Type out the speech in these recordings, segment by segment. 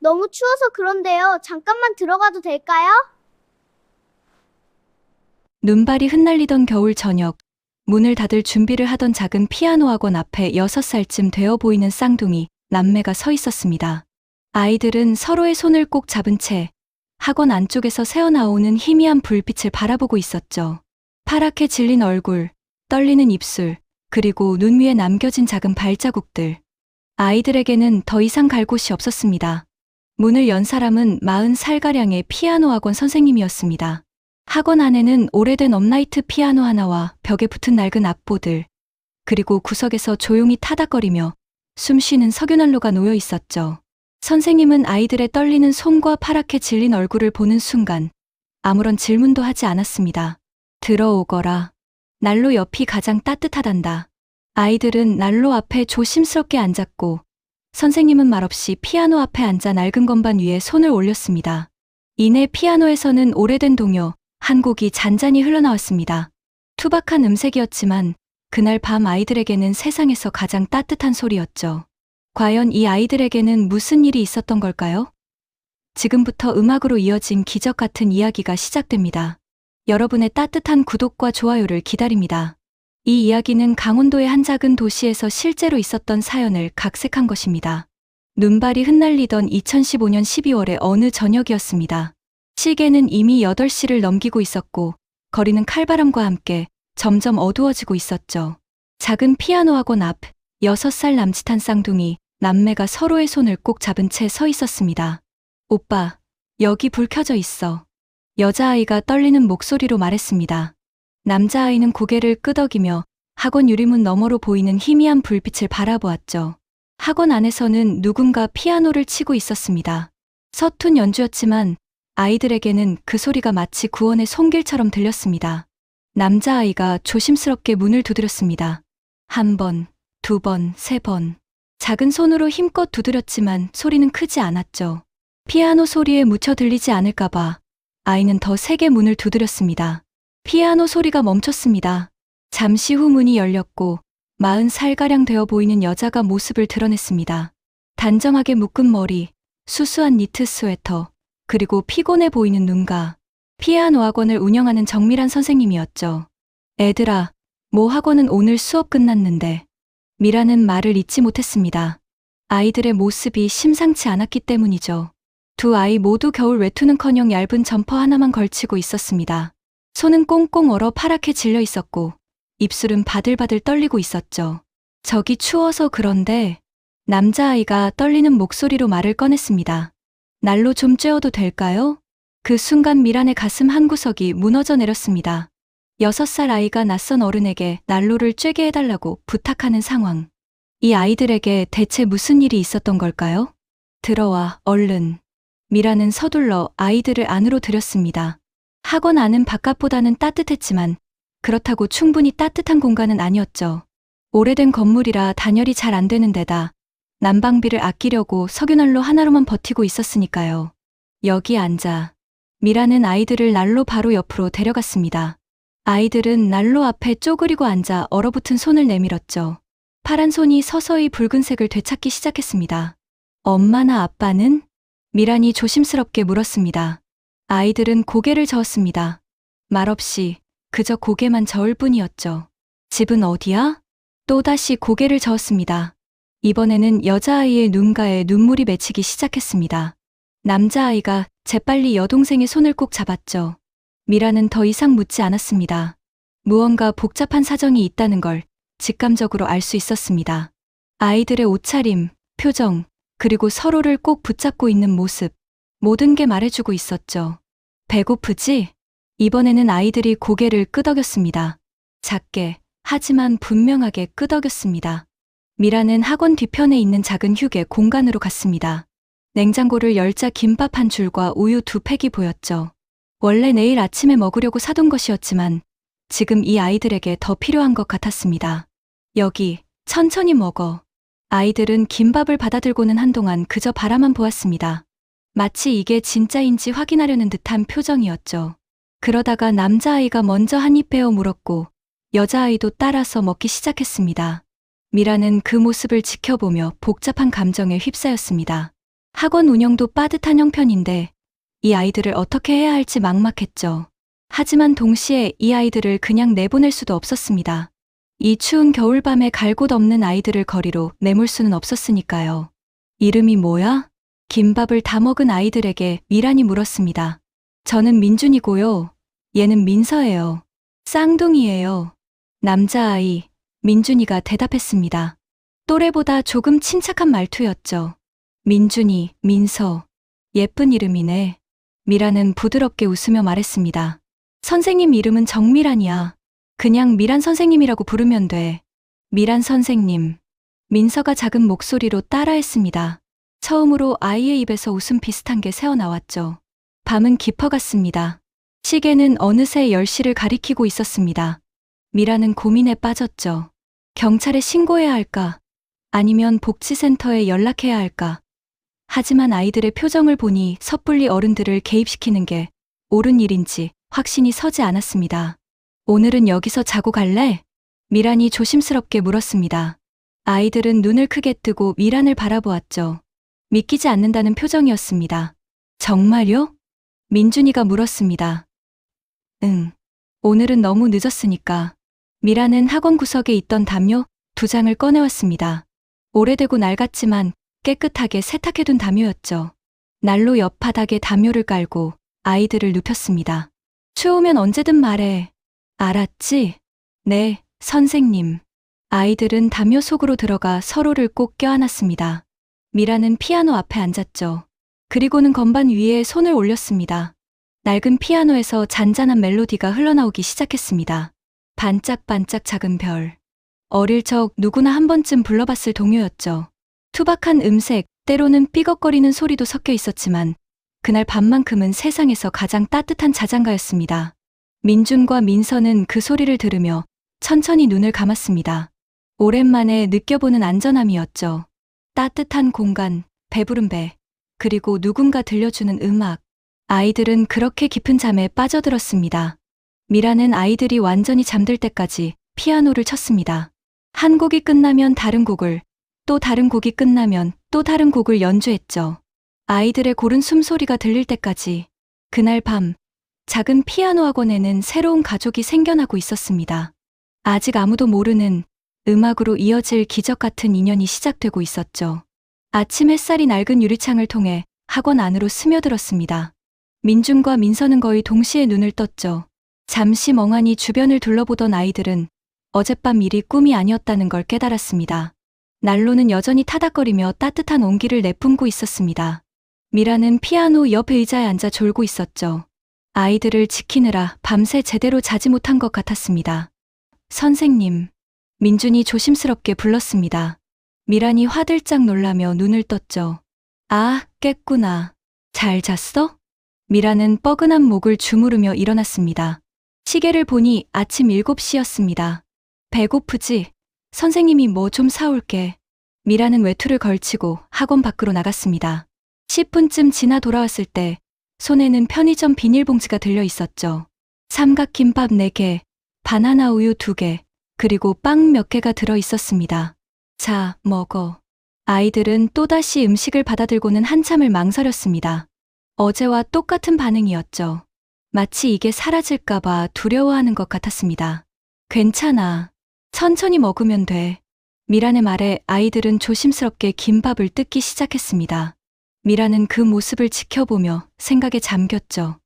너무 추워서 그런데요. 잠깐만 들어가도 될까요? 눈발이 흩날리던 겨울 저녁, 문을 닫을 준비를 하던 작은 피아노 학원 앞에 6살쯤 되어 보이는 쌍둥이 남매가 서 있었습니다. 아이들은 서로의 손을 꼭 잡은 채 학원 안쪽에서 새어나오는 희미한 불빛을 바라보고 있었죠. 파랗게 질린 얼굴, 떨리는 입술, 그리고 눈 위에 남겨진 작은 발자국들. 아이들에게는 더 이상 갈 곳이 없었습니다. 문을 연 사람은 40살가량의 피아노 학원 선생님이었습니다. 학원 안에는 오래된 업라이트 피아노 하나와 벽에 붙은 낡은 악보들, 그리고 구석에서 조용히 타닥거리며 숨쉬는 석유난로가 놓여 있었죠. 선생님은 아이들의 떨리는 손과 파랗게 질린 얼굴을 보는 순간 아무런 질문도 하지 않았습니다. 들어오거라. 난로 옆이 가장 따뜻하단다. 아이들은 난로 앞에 조심스럽게 앉았고 선생님은 말없이 피아노 앞에 앉아 낡은 건반 위에 손을 올렸습니다. 이내 피아노에서는 오래된 동요 한 곡이 잔잔히 흘러나왔습니다. 투박한 음색이었지만 그날 밤 아이들에게는 세상에서 가장 따뜻한 소리였죠. 과연 이 아이들에게는 무슨 일이 있었던 걸까요? 지금부터 음악으로 이어진 기적 같은 이야기가 시작됩니다. 여러분의 따뜻한 구독과 좋아요를 기다립니다. 이 이야기는 강원도의 한 작은 도시에서 실제로 있었던 사연을 각색한 것입니다. 눈발이 흩날리던 2015년 12월의 어느 저녁이었습니다. 시계는 이미 8시를 넘기고 있었고 거리는 칼바람과 함께 점점 어두워지고 있었죠. 작은 피아노 학원 앞 6살 남짓한 쌍둥이 남매가 서로의 손을 꼭 잡은 채 서 있었습니다. 오빠, 여기 불 켜져 있어. 여자아이가 떨리는 목소리로 말했습니다. 남자아이는 고개를 끄덕이며 학원 유리문 너머로 보이는 희미한 불빛을 바라보았죠. 학원 안에서는 누군가 피아노를 치고 있었습니다. 서툰 연주였지만 아이들에게는 그 소리가 마치 구원의 손길처럼 들렸습니다. 남자아이가 조심스럽게 문을 두드렸습니다. 1번, 2번, 3번. 작은 손으로 힘껏 두드렸지만 소리는 크지 않았죠. 피아노 소리에 묻혀 들리지 않을까봐 아이는 더 세게 문을 두드렸습니다. 피아노 소리가 멈췄습니다. 잠시 후 문이 열렸고 40살가량 되어 보이는 여자가 모습을 드러냈습니다. 단정하게 묶은 머리, 수수한 니트 스웨터, 그리고 피곤해 보이는 눈가. 피아노 학원을 운영하는 정밀한 선생님이었죠. 애들아, 모 학원은 오늘 수업 끝났는데. 미라는 말을 잊지 못했습니다. 아이들의 모습이 심상치 않았기 때문이죠. 두 아이 모두 겨울 외투는커녕 얇은 점퍼 하나만 걸치고 있었습니다. 손은 꽁꽁 얼어 파랗게 질려 있었고 입술은 바들바들 떨리고 있었죠. 저기 추워서 그런데 남자아이가 떨리는 목소리로 말을 꺼냈습니다. 난로 좀 쬐어도 될까요? 그 순간 미란의 가슴 한구석이 무너져 내렸습니다. 6살 아이가 낯선 어른에게 난로를 쬐게 해달라고 부탁하는 상황. 이 아이들에게 대체 무슨 일이 있었던 걸까요? 들어와, 얼른. 미라는 서둘러 아이들을 안으로 들였습니다. 학원 안은 바깥보다는 따뜻했지만 그렇다고 충분히 따뜻한 공간은 아니었죠. 오래된 건물이라 단열이 잘 안 되는 데다 난방비를 아끼려고 석유난로 하나로만 버티고 있었으니까요. 여기 앉아. 미라는 아이들을 난로 바로 옆으로 데려갔습니다. 아이들은 난로 앞에 쪼그리고 앉아 얼어붙은 손을 내밀었죠. 파란 손이 서서히 붉은색을 되찾기 시작했습니다. 엄마나 아빠는? 미란이 조심스럽게 물었습니다. 아이들은 고개를 저었습니다. 말없이 그저 고개만 저을 뿐이었죠. 집은 어디야? 또다시 고개를 저었습니다. 이번에는 여자아이의 눈가에 눈물이 맺히기 시작했습니다. 남자아이가 재빨리 여동생의 손을 꼭 잡았죠. 미라는 더 이상 묻지 않았습니다. 무언가 복잡한 사정이 있다는 걸 직감적으로 알 수 있었습니다. 아이들의 옷차림, 표정, 그리고 서로를 꼭 붙잡고 있는 모습, 모든 게 말해주고 있었죠. 배고프지? 이번에는 아이들이 고개를 끄덕였습니다. 작게, 하지만 분명하게 끄덕였습니다. 미라는 학원 뒤편에 있는 작은 휴게 공간으로 갔습니다. 냉장고를 열자 김밥 한 줄과 우유 2팩이 보였죠. 원래 내일 아침에 먹으려고 사둔 것이었지만 지금 이 아이들에게 더 필요한 것 같았습니다. 여기, 천천히 먹어. 아이들은 김밥을 받아들고는 한동안 그저 바라만 보았습니다. 마치 이게 진짜인지 확인하려는 듯한 표정이었죠. 그러다가 남자아이가 먼저 한 입 베어 물었고 여자아이도 따라서 먹기 시작했습니다. 미라는 그 모습을 지켜보며 복잡한 감정에 휩싸였습니다. 학원 운영도 빠듯한 형편인데 이 아이들을 어떻게 해야 할지 막막했죠. 하지만 동시에 이 아이들을 그냥 내보낼 수도 없었습니다. 이 추운 겨울밤에 갈 곳 없는 아이들을 거리로 내몰 수는 없었으니까요. 이름이 뭐야? 김밥을 다 먹은 아이들에게 미란이 물었습니다. 저는 민준이고요. 얘는 민서예요. 쌍둥이예요. 남자아이, 민준이가 대답했습니다. 또래보다 조금 침착한 말투였죠. 민준이, 민서. 예쁜 이름이네. 미란은 부드럽게 웃으며 말했습니다. 선생님 이름은 정미란이야. 그냥 미란 선생님이라고 부르면 돼. 미란 선생님. 민서가 작은 목소리로 따라했습니다. 처음으로 아이의 입에서 웃음 비슷한 게 새어나왔죠. 밤은 깊어갔습니다. 시계는 어느새 10시를 가리키고 있었습니다. 미란은 고민에 빠졌죠. 경찰에 신고해야 할까? 아니면 복지센터에 연락해야 할까? 하지만 아이들의 표정을 보니 섣불리 어른들을 개입시키는 게 옳은 일인지 확신이 서지 않았습니다. 오늘은 여기서 자고 갈래? 미란이 조심스럽게 물었습니다. 아이들은 눈을 크게 뜨고 미란을 바라보았죠. 믿기지 않는다는 표정이었습니다. 정말요? 민준이가 물었습니다. 응. 오늘은 너무 늦었으니까. 미란은 학원 구석에 있던 담요 2장을 꺼내왔습니다. 오래되고 낡았지만 깨끗하게 세탁해둔 담요였죠. 난로 옆 바닥에 담요를 깔고 아이들을 눕혔습니다. 추우면 언제든 말해. 알았지? 네, 선생님. 아이들은 담요 속으로 들어가 서로를 꼭 껴안았습니다. 미라는 피아노 앞에 앉았죠. 그리고는 건반 위에 손을 올렸습니다. 낡은 피아노에서 잔잔한 멜로디가 흘러나오기 시작했습니다. 반짝반짝 작은 별. 어릴 적 누구나 한 번쯤 불러봤을 동요였죠. 투박한 음색, 때로는 삐걱거리는 소리도 섞여 있었지만 그날 밤만큼은 세상에서 가장 따뜻한 자장가였습니다. 민준과 민서는 그 소리를 들으며 천천히 눈을 감았습니다. 오랜만에 느껴보는 안전함이었죠. 따뜻한 공간, 배부른 배, 그리고 누군가 들려주는 음악. 아이들은 그렇게 깊은 잠에 빠져들었습니다. 미라는 아이들이 완전히 잠들 때까지 피아노를 쳤습니다. 한 곡이 끝나면 다른 곡을, 또 다른 곡이 끝나면 또 다른 곡을 연주했죠. 아이들의 고른 숨소리가 들릴 때까지. 그날 밤, 작은 피아노 학원에는 새로운 가족이 생겨나고 있었습니다. 아직 아무도 모르는 음악으로 이어질 기적 같은 인연이 시작되고 있었죠. 아침 햇살이 낡은 유리창을 통해 학원 안으로 스며들었습니다. 민준과 민서는 거의 동시에 눈을 떴죠. 잠시 멍하니 주변을 둘러보던 아이들은 어젯밤 일이 꿈이 아니었다는 걸 깨달았습니다. 난로는 여전히 타닥거리며 따뜻한 온기를 내뿜고 있었습니다. 미라는 피아노 옆 의자에 앉아 졸고 있었죠. 아이들을 지키느라 밤새 제대로 자지 못한 것 같았습니다. 선생님. 민준이 조심스럽게 불렀습니다. 미란이 화들짝 놀라며 눈을 떴죠. 아, 깼구나. 잘 잤어? 미라는 뻐근한 목을 주무르며 일어났습니다. 시계를 보니 아침 7시였습니다. 배고프지? 선생님이 뭐 좀 사올게. 미라는 외투를 걸치고 학원 밖으로 나갔습니다. 10분쯤 지나 돌아왔을 때 손에는 편의점 비닐봉지가 들려 있었죠. 삼각김밥 4개, 바나나 우유 2개, 그리고 빵 몇 개가 들어 있었습니다. 자, 먹어. 아이들은 또다시 음식을 받아들고는 한참을 망설였습니다. 어제와 똑같은 반응이었죠. 마치 이게 사라질까봐 두려워하는 것 같았습니다. 괜찮아. 천천히 먹으면 돼. 미란의 말에 아이들은 조심스럽게 김밥을 뜯기 시작했습니다. 미란은 그 모습을 지켜보며 생각에 잠겼죠.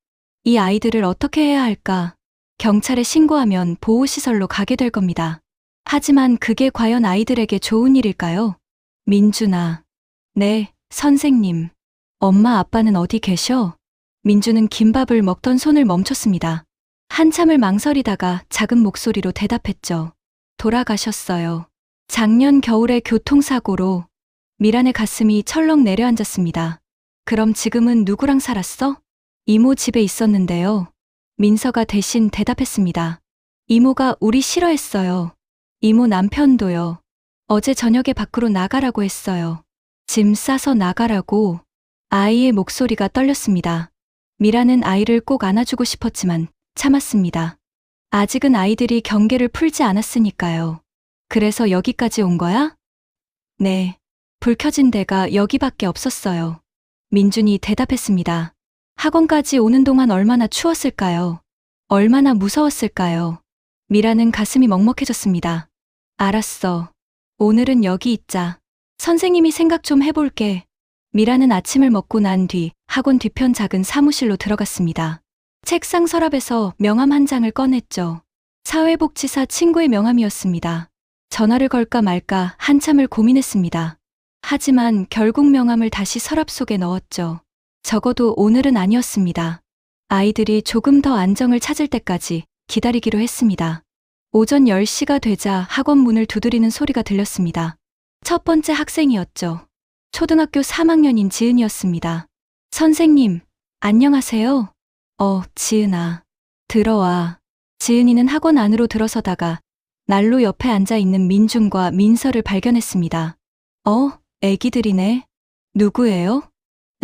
이 아이들을 어떻게 해야 할까? 경찰에 신고하면 보호시설로 가게 될 겁니다. 하지만 그게 과연 아이들에게 좋은 일일까요? 민준아. 네, 선생님. 엄마 아빠는 어디 계셔? 민준은 김밥을 먹던 손을 멈췄습니다. 한참을 망설이다가 작은 목소리로 대답했죠. 돌아가셨어요. 작년 겨울의 교통사고로. 미란의 가슴이 철렁 내려앉았습니다. 그럼 지금은 누구랑 살았어? 이모 집에 있었는데요. 민서가 대신 대답했습니다. 이모가 우리 싫어했어요. 이모 남편도요. 어제 저녁에 밖으로 나가라고 했어요. 짐 싸서 나가라고. 아이의 목소리가 떨렸습니다. 미라는 아이를 꼭 안아주고 싶었지만 참았습니다. 아직은 아이들이 경계를 풀지 않았으니까요. 그래서 여기까지 온 거야? 네. 불 켜진 데가 여기밖에 없었어요. 민준이 대답했습니다. 학원까지 오는 동안 얼마나 추웠을까요? 얼마나 무서웠을까요? 미라는 가슴이 먹먹해졌습니다. 알았어. 오늘은 여기 있자. 선생님이 생각 좀 해볼게. 미라는 아침을 먹고 난 뒤 학원 뒤편 작은 사무실로 들어갔습니다. 책상 서랍에서 명함 한 장을 꺼냈죠. 사회복지사 친구의 명함이었습니다. 전화를 걸까 말까 한참을 고민했습니다. 하지만 결국 명함을 다시 서랍 속에 넣었죠. 적어도 오늘은 아니었습니다. 아이들이 조금 더 안정을 찾을 때까지 기다리기로 했습니다. 오전 10시가 되자 학원 문을 두드리는 소리가 들렸습니다. 첫 번째 학생이었죠. 초등학교 3학년인 지은이었습니다. 선생님, 안녕하세요. 지은아. 들어와. 지은이는 학원 안으로 들어서다가 난로 옆에 앉아 있는 민준과 민서를 발견했습니다. 애기들이네. 누구예요?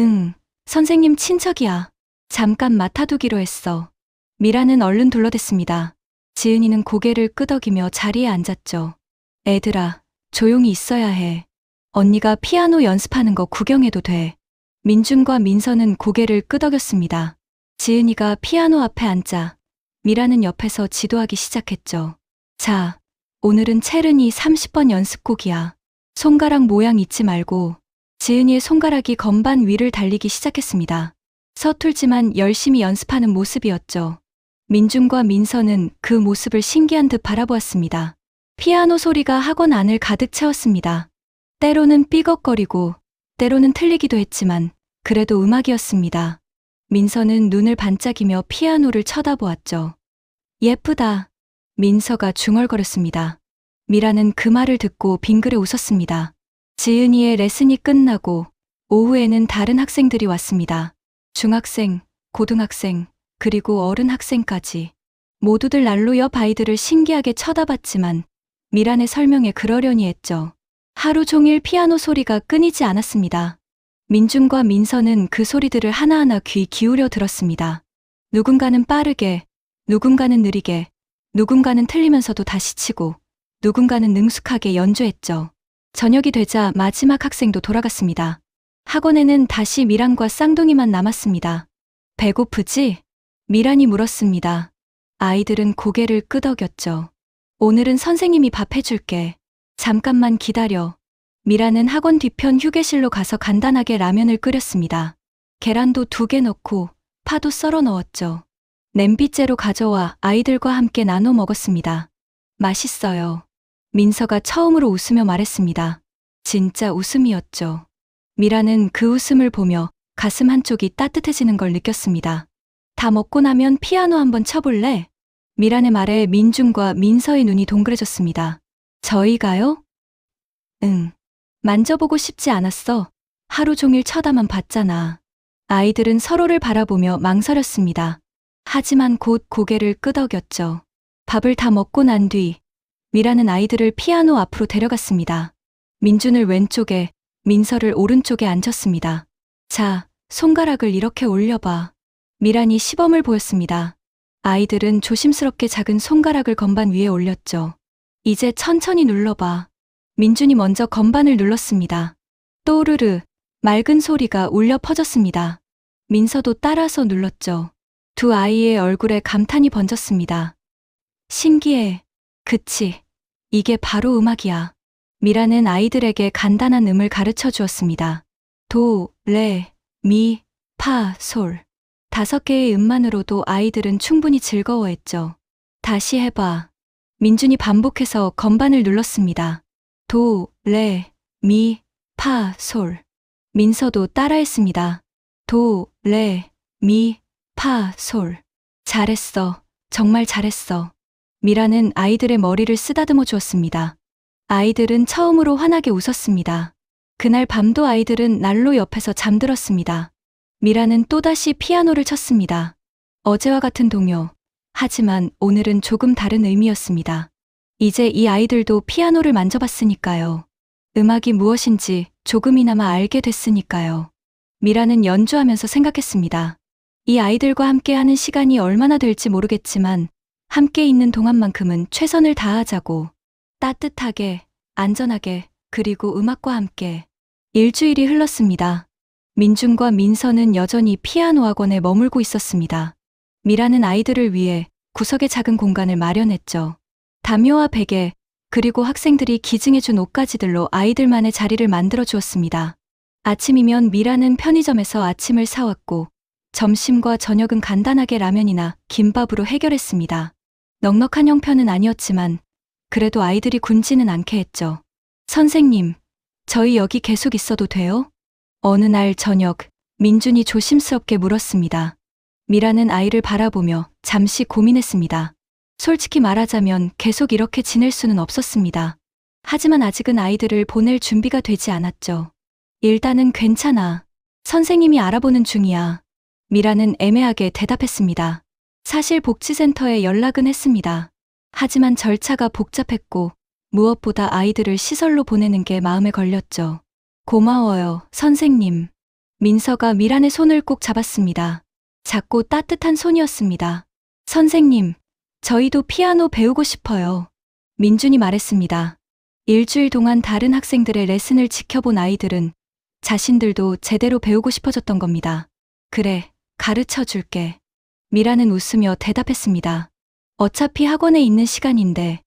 응, 선생님 친척이야. 잠깐 맡아두기로 했어. 미라는 얼른 둘러댔습니다. 지은이는 고개를 끄덕이며 자리에 앉았죠. 애들아, 조용히 있어야 해. 언니가 피아노 연습하는 거 구경해도 돼. 민준과 민서는 고개를 끄덕였습니다. 지은이가 피아노 앞에 앉자 미라는 옆에서 지도하기 시작했죠. 자, 오늘은 체르니 30번 연습곡이야. 손가락 모양 잊지 말고. 지은이의 손가락이 건반 위를 달리기 시작했습니다. 서툴지만 열심히 연습하는 모습이었죠. 민준과 민서는 그 모습을 신기한 듯 바라보았습니다. 피아노 소리가 학원 안을 가득 채웠습니다. 때로는 삐걱거리고 때로는 틀리기도 했지만 그래도 음악이었습니다. 민서는 눈을 반짝이며 피아노를 쳐다보았죠. 예쁘다. 민서가 중얼거렸습니다. 미라는 그 말을 듣고 빙그레 웃었습니다. 지은이의 레슨이 끝나고 오후에는 다른 학생들이 왔습니다. 중학생, 고등학생, 그리고 어른 학생까지. 모두들 난로 옆 아이들을 신기하게 쳐다봤지만 미란의 설명에 그러려니 했죠. 하루 종일 피아노 소리가 끊이지 않았습니다. 민준과 민서는 그 소리들을 하나하나 귀 기울여 들었습니다. 누군가는 빠르게, 누군가는 느리게, 누군가는 틀리면서도 다시 치고, 누군가는 능숙하게 연주했죠. 저녁이 되자 마지막 학생도 돌아갔습니다. 학원에는 다시 미란과 쌍둥이만 남았습니다. 배고프지? 미란이 물었습니다. 아이들은 고개를 끄덕였죠. 오늘은 선생님이 밥 해줄게. 잠깐만 기다려. 미라는 학원 뒤편 휴게실로 가서 간단하게 라면을 끓였습니다. 계란도 2개 넣고 파도 썰어 넣었죠. 냄비째로 가져와 아이들과 함께 나눠 먹었습니다. 맛있어요. 민서가 처음으로 웃으며 말했습니다. 진짜 웃음이었죠. 미라는 그 웃음을 보며 가슴 한쪽이 따뜻해지는 걸 느꼈습니다. 다 먹고 나면 피아노 한번 쳐볼래? 미란의 말에 민준과 민서의 눈이 동그래졌습니다. 저희가요? 응. 만져보고 싶지 않았어. 하루 종일 쳐다만 봤잖아. 아이들은 서로를 바라보며 망설였습니다. 하지만 곧 고개를 끄덕였죠. 밥을 다 먹고 난 뒤 미라는 아이들을 피아노 앞으로 데려갔습니다. 민준을 왼쪽에, 민서를 오른쪽에 앉혔습니다. 자, 손가락을 이렇게 올려봐. 미란이 시범을 보였습니다. 아이들은 조심스럽게 작은 손가락을 건반 위에 올렸죠. 이제 천천히 눌러봐. 민준이 먼저 건반을 눌렀습니다. 또르르, 맑은 소리가 울려 퍼졌습니다. 민서도 따라서 눌렀죠. 두 아이의 얼굴에 감탄이 번졌습니다. 신기해. 그치. 이게 바로 음악이야. 미라는 아이들에게 간단한 음을 가르쳐 주었습니다. 도, 레, 미, 파, 솔. 5개의 음만으로도 아이들은 충분히 즐거워했죠. 다시 해봐. 민준이 반복해서 건반을 눌렀습니다. 도, 레, 미, 파, 솔. 민서도 따라했습니다. 도, 레, 미, 파, 솔. 잘했어. 정말 잘했어. 미라는 아이들의 머리를 쓰다듬어 주었습니다. 아이들은 처음으로 환하게 웃었습니다. 그날 밤도 아이들은 난로 옆에서 잠들었습니다. 미라는 또다시 피아노를 쳤습니다. 어제와 같은 동요. 하지만 오늘은 조금 다른 의미였습니다. 이제 이 아이들도 피아노를 만져봤으니까요. 음악이 무엇인지 조금이나마 알게 됐으니까요. 미라는 연주하면서 생각했습니다. 이 아이들과 함께하는 시간이 얼마나 될지 모르겠지만 함께 있는 동안만큼은 최선을 다하자고. 따뜻하게, 안전하게, 그리고 음악과 함께. 일주일이 흘렀습니다. 민준과 민서는 여전히 피아노 학원에 머물고 있었습니다. 미라는 아이들을 위해 구석에 작은 공간을 마련했죠. 담요와 베개, 그리고 학생들이 기증해준 옷가지들로 아이들만의 자리를 만들어 주었습니다. 아침이면 미라는 편의점에서 아침을 사왔고, 점심과 저녁은 간단하게 라면이나 김밥으로 해결했습니다. 넉넉한 형편은 아니었지만, 그래도 아이들이 굶지는 않게 했죠. 선생님, 저희 여기 계속 있어도 돼요? 어느 날 저녁, 민준이 조심스럽게 물었습니다. 미라는 아이를 바라보며 잠시 고민했습니다. 솔직히 말하자면 계속 이렇게 지낼 수는 없었습니다. 하지만 아직은 아이들을 보낼 준비가 되지 않았죠. 일단은 괜찮아. 선생님이 알아보는 중이야. 미라는 애매하게 대답했습니다. 사실 복지센터에 연락은 했습니다. 하지만 절차가 복잡했고 무엇보다 아이들을 시설로 보내는 게 마음에 걸렸죠. 고마워요, 선생님. 민서가 미란의 손을 꼭 잡았습니다. 작고 따뜻한 손이었습니다. 선생님, 저희도 피아노 배우고 싶어요. 민준이 말했습니다. 일주일 동안 다른 학생들의 레슨을 지켜본 아이들은 자신들도 제대로 배우고 싶어졌던 겁니다. 그래, 가르쳐 줄게. 미라는 웃으며 대답했습니다. 어차피 학원에 있는 시간인데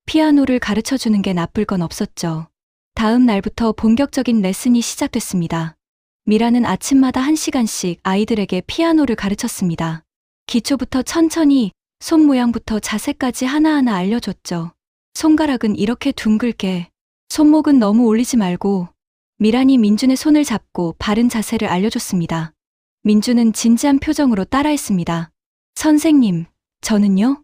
피아노를 가르쳐 주는 게 나쁠 건 없었죠. 다음 날부터 본격적인 레슨이 시작됐습니다. 미라는 아침마다 1시간씩 아이들에게 피아노를 가르쳤습니다. 기초부터 천천히 손 모양부터 자세까지 하나하나 알려줬죠. 손가락은 이렇게 둥글게, 손목은 너무 올리지 말고. 미란이 민준의 손을 잡고 바른 자세를 알려줬습니다. 민준은 진지한 표정으로 따라했습니다. 선생님, 저는요?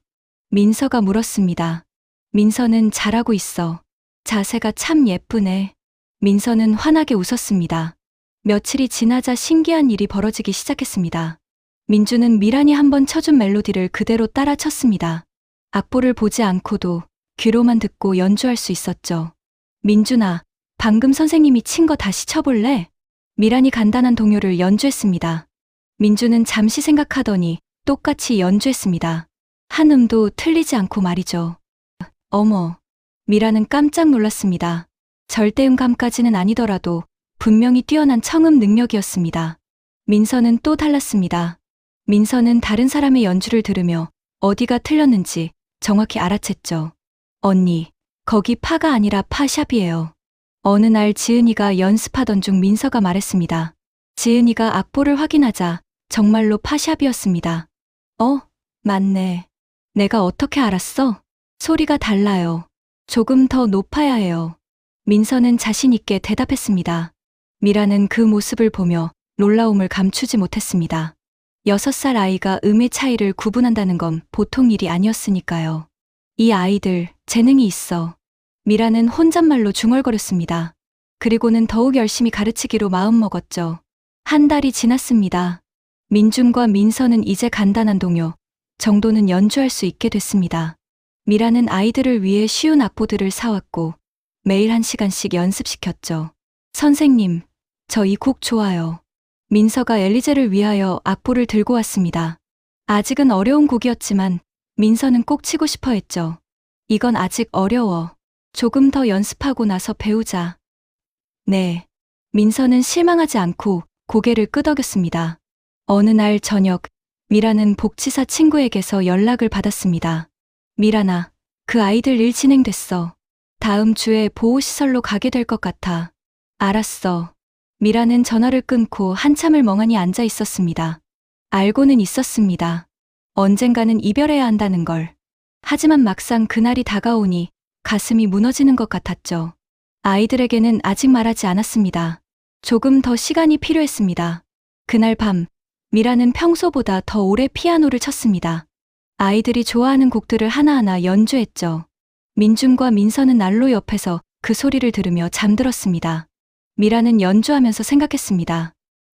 민서가 물었습니다. 민서는 잘하고 있어. 자세가 참 예쁘네. 민서는 환하게 웃었습니다. 며칠이 지나자 신기한 일이 벌어지기 시작했습니다. 민준은 미란이 한번 쳐준 멜로디를 그대로 따라 쳤습니다. 악보를 보지 않고도 귀로만 듣고 연주할 수 있었죠. 민준아, 방금 선생님이 친 거 다시 쳐볼래? 미란이 간단한 동요를 연주했습니다. 민준은 잠시 생각하더니 똑같이 연주했습니다. 한 음도 틀리지 않고 말이죠. 어머, 미란은 깜짝 놀랐습니다. 절대음감까지는 아니더라도 분명히 뛰어난 청음 능력이었습니다. 민서는 또 달랐습니다. 민서는 다른 사람의 연주를 들으며 어디가 틀렸는지 정확히 알아챘죠. 언니, 거기 파가 아니라 파샵이에요. 어느 날 지은이가 연습하던 중 민서가 말했습니다. 지은이가 악보를 확인하자 정말로 파샵이었습니다. 맞네. 내가 어떻게 알았어? 소리가 달라요. 조금 더 높아야 해요. 민서는 자신 있게 대답했습니다. 미라는 그 모습을 보며 놀라움을 감추지 못했습니다. 6살 아이가 음의 차이를 구분한다는 건 보통 일이 아니었으니까요. 이 아이들 재능이 있어. 미라는 혼잣말로 중얼거렸습니다. 그리고는 더욱 열심히 가르치기로 마음먹었죠. 한 달이 지났습니다. 민준과 민서는 이제 간단한 동요 정도는 연주할 수 있게 됐습니다. 미라는 아이들을 위해 쉬운 악보들을 사왔고 매일 1시간씩 연습시켰죠. 선생님, 저 이 곡 좋아요. 민서가 엘리제를 위하여 악보를 들고 왔습니다. 아직은 어려운 곡이었지만 민서는 꼭 치고 싶어 했죠. 이건 아직 어려워. 조금 더 연습하고 나서 배우자. 네. 민서는 실망하지 않고 고개를 끄덕였습니다. 어느 날 저녁, 미라는 복지사 친구에게서 연락을 받았습니다. 미란아, 그 아이들 일 진행됐어. 다음 주에 보호시설로 가게 될 것 같아. 알았어. 미라는 전화를 끊고 한참을 멍하니 앉아 있었습니다. 알고는 있었습니다. 언젠가는 이별해야 한다는 걸. 하지만 막상 그날이 다가오니 가슴이 무너지는 것 같았죠. 아이들에게는 아직 말하지 않았습니다. 조금 더 시간이 필요했습니다. 그날 밤, 미라는 평소보다 더 오래 피아노를 쳤습니다. 아이들이 좋아하는 곡들을 하나하나 연주했죠. 민준과 민서는 난로 옆에서 그 소리를 들으며 잠들었습니다. 미라는 연주하면서 생각했습니다.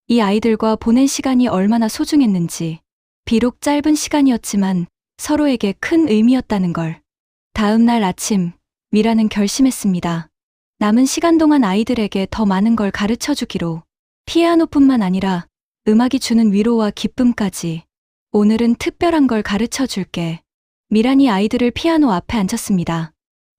이 아이들과 보낸 시간이 얼마나 소중했는지. 비록 짧은 시간이었지만 서로에게 큰 의미였다는 걸. 다음 날 아침, 미라는 결심했습니다. 남은 시간 동안 아이들에게 더 많은 걸 가르쳐 주기로. 피아노뿐만 아니라 음악이 주는 위로와 기쁨까지. 오늘은 특별한 걸 가르쳐 줄게. 미란이 아이들을 피아노 앞에 앉혔습니다.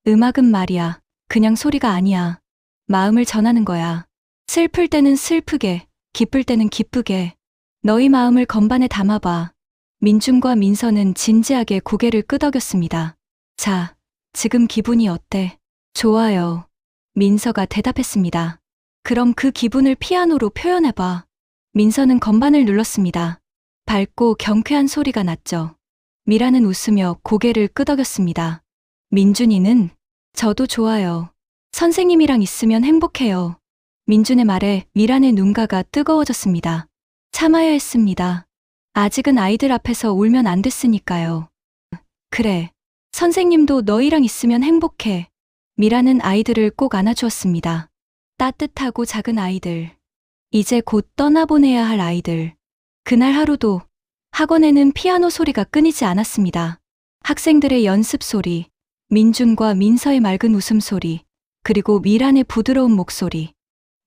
음악은 말이야, 그냥 소리가 아니야. 마음을 전하는 거야. 슬플 때는 슬프게, 기쁠 때는 기쁘게. 너희 마음을 건반에 담아봐. 민준과 민서는 진지하게 고개를 끄덕였습니다. 자, 지금 기분이 어때? 좋아요. 민서가 대답했습니다. 그럼 그 기분을 피아노로 표현해봐. 민서는 건반을 눌렀습니다. 밝고 경쾌한 소리가 났죠. 미라는 웃으며 고개를 끄덕였습니다. 민준이는 저도 좋아요. 선생님이랑 있으면 행복해요. 민준의 말에 미란의 눈가가 뜨거워졌습니다. 참아야 했습니다. 아직은 아이들 앞에서 울면 안 됐으니까요. 그래. 선생님도 너희랑 있으면 행복해. 미라는 아이들을 꼭 안아주었습니다. 따뜻하고 작은 아이들. 이제 곧 떠나보내야 할 아이들. 그날 하루도 학원에는 피아노 소리가 끊이지 않았습니다. 학생들의 연습 소리, 민준과 민서의 맑은 웃음소리, 그리고 미란의 부드러운 목소리.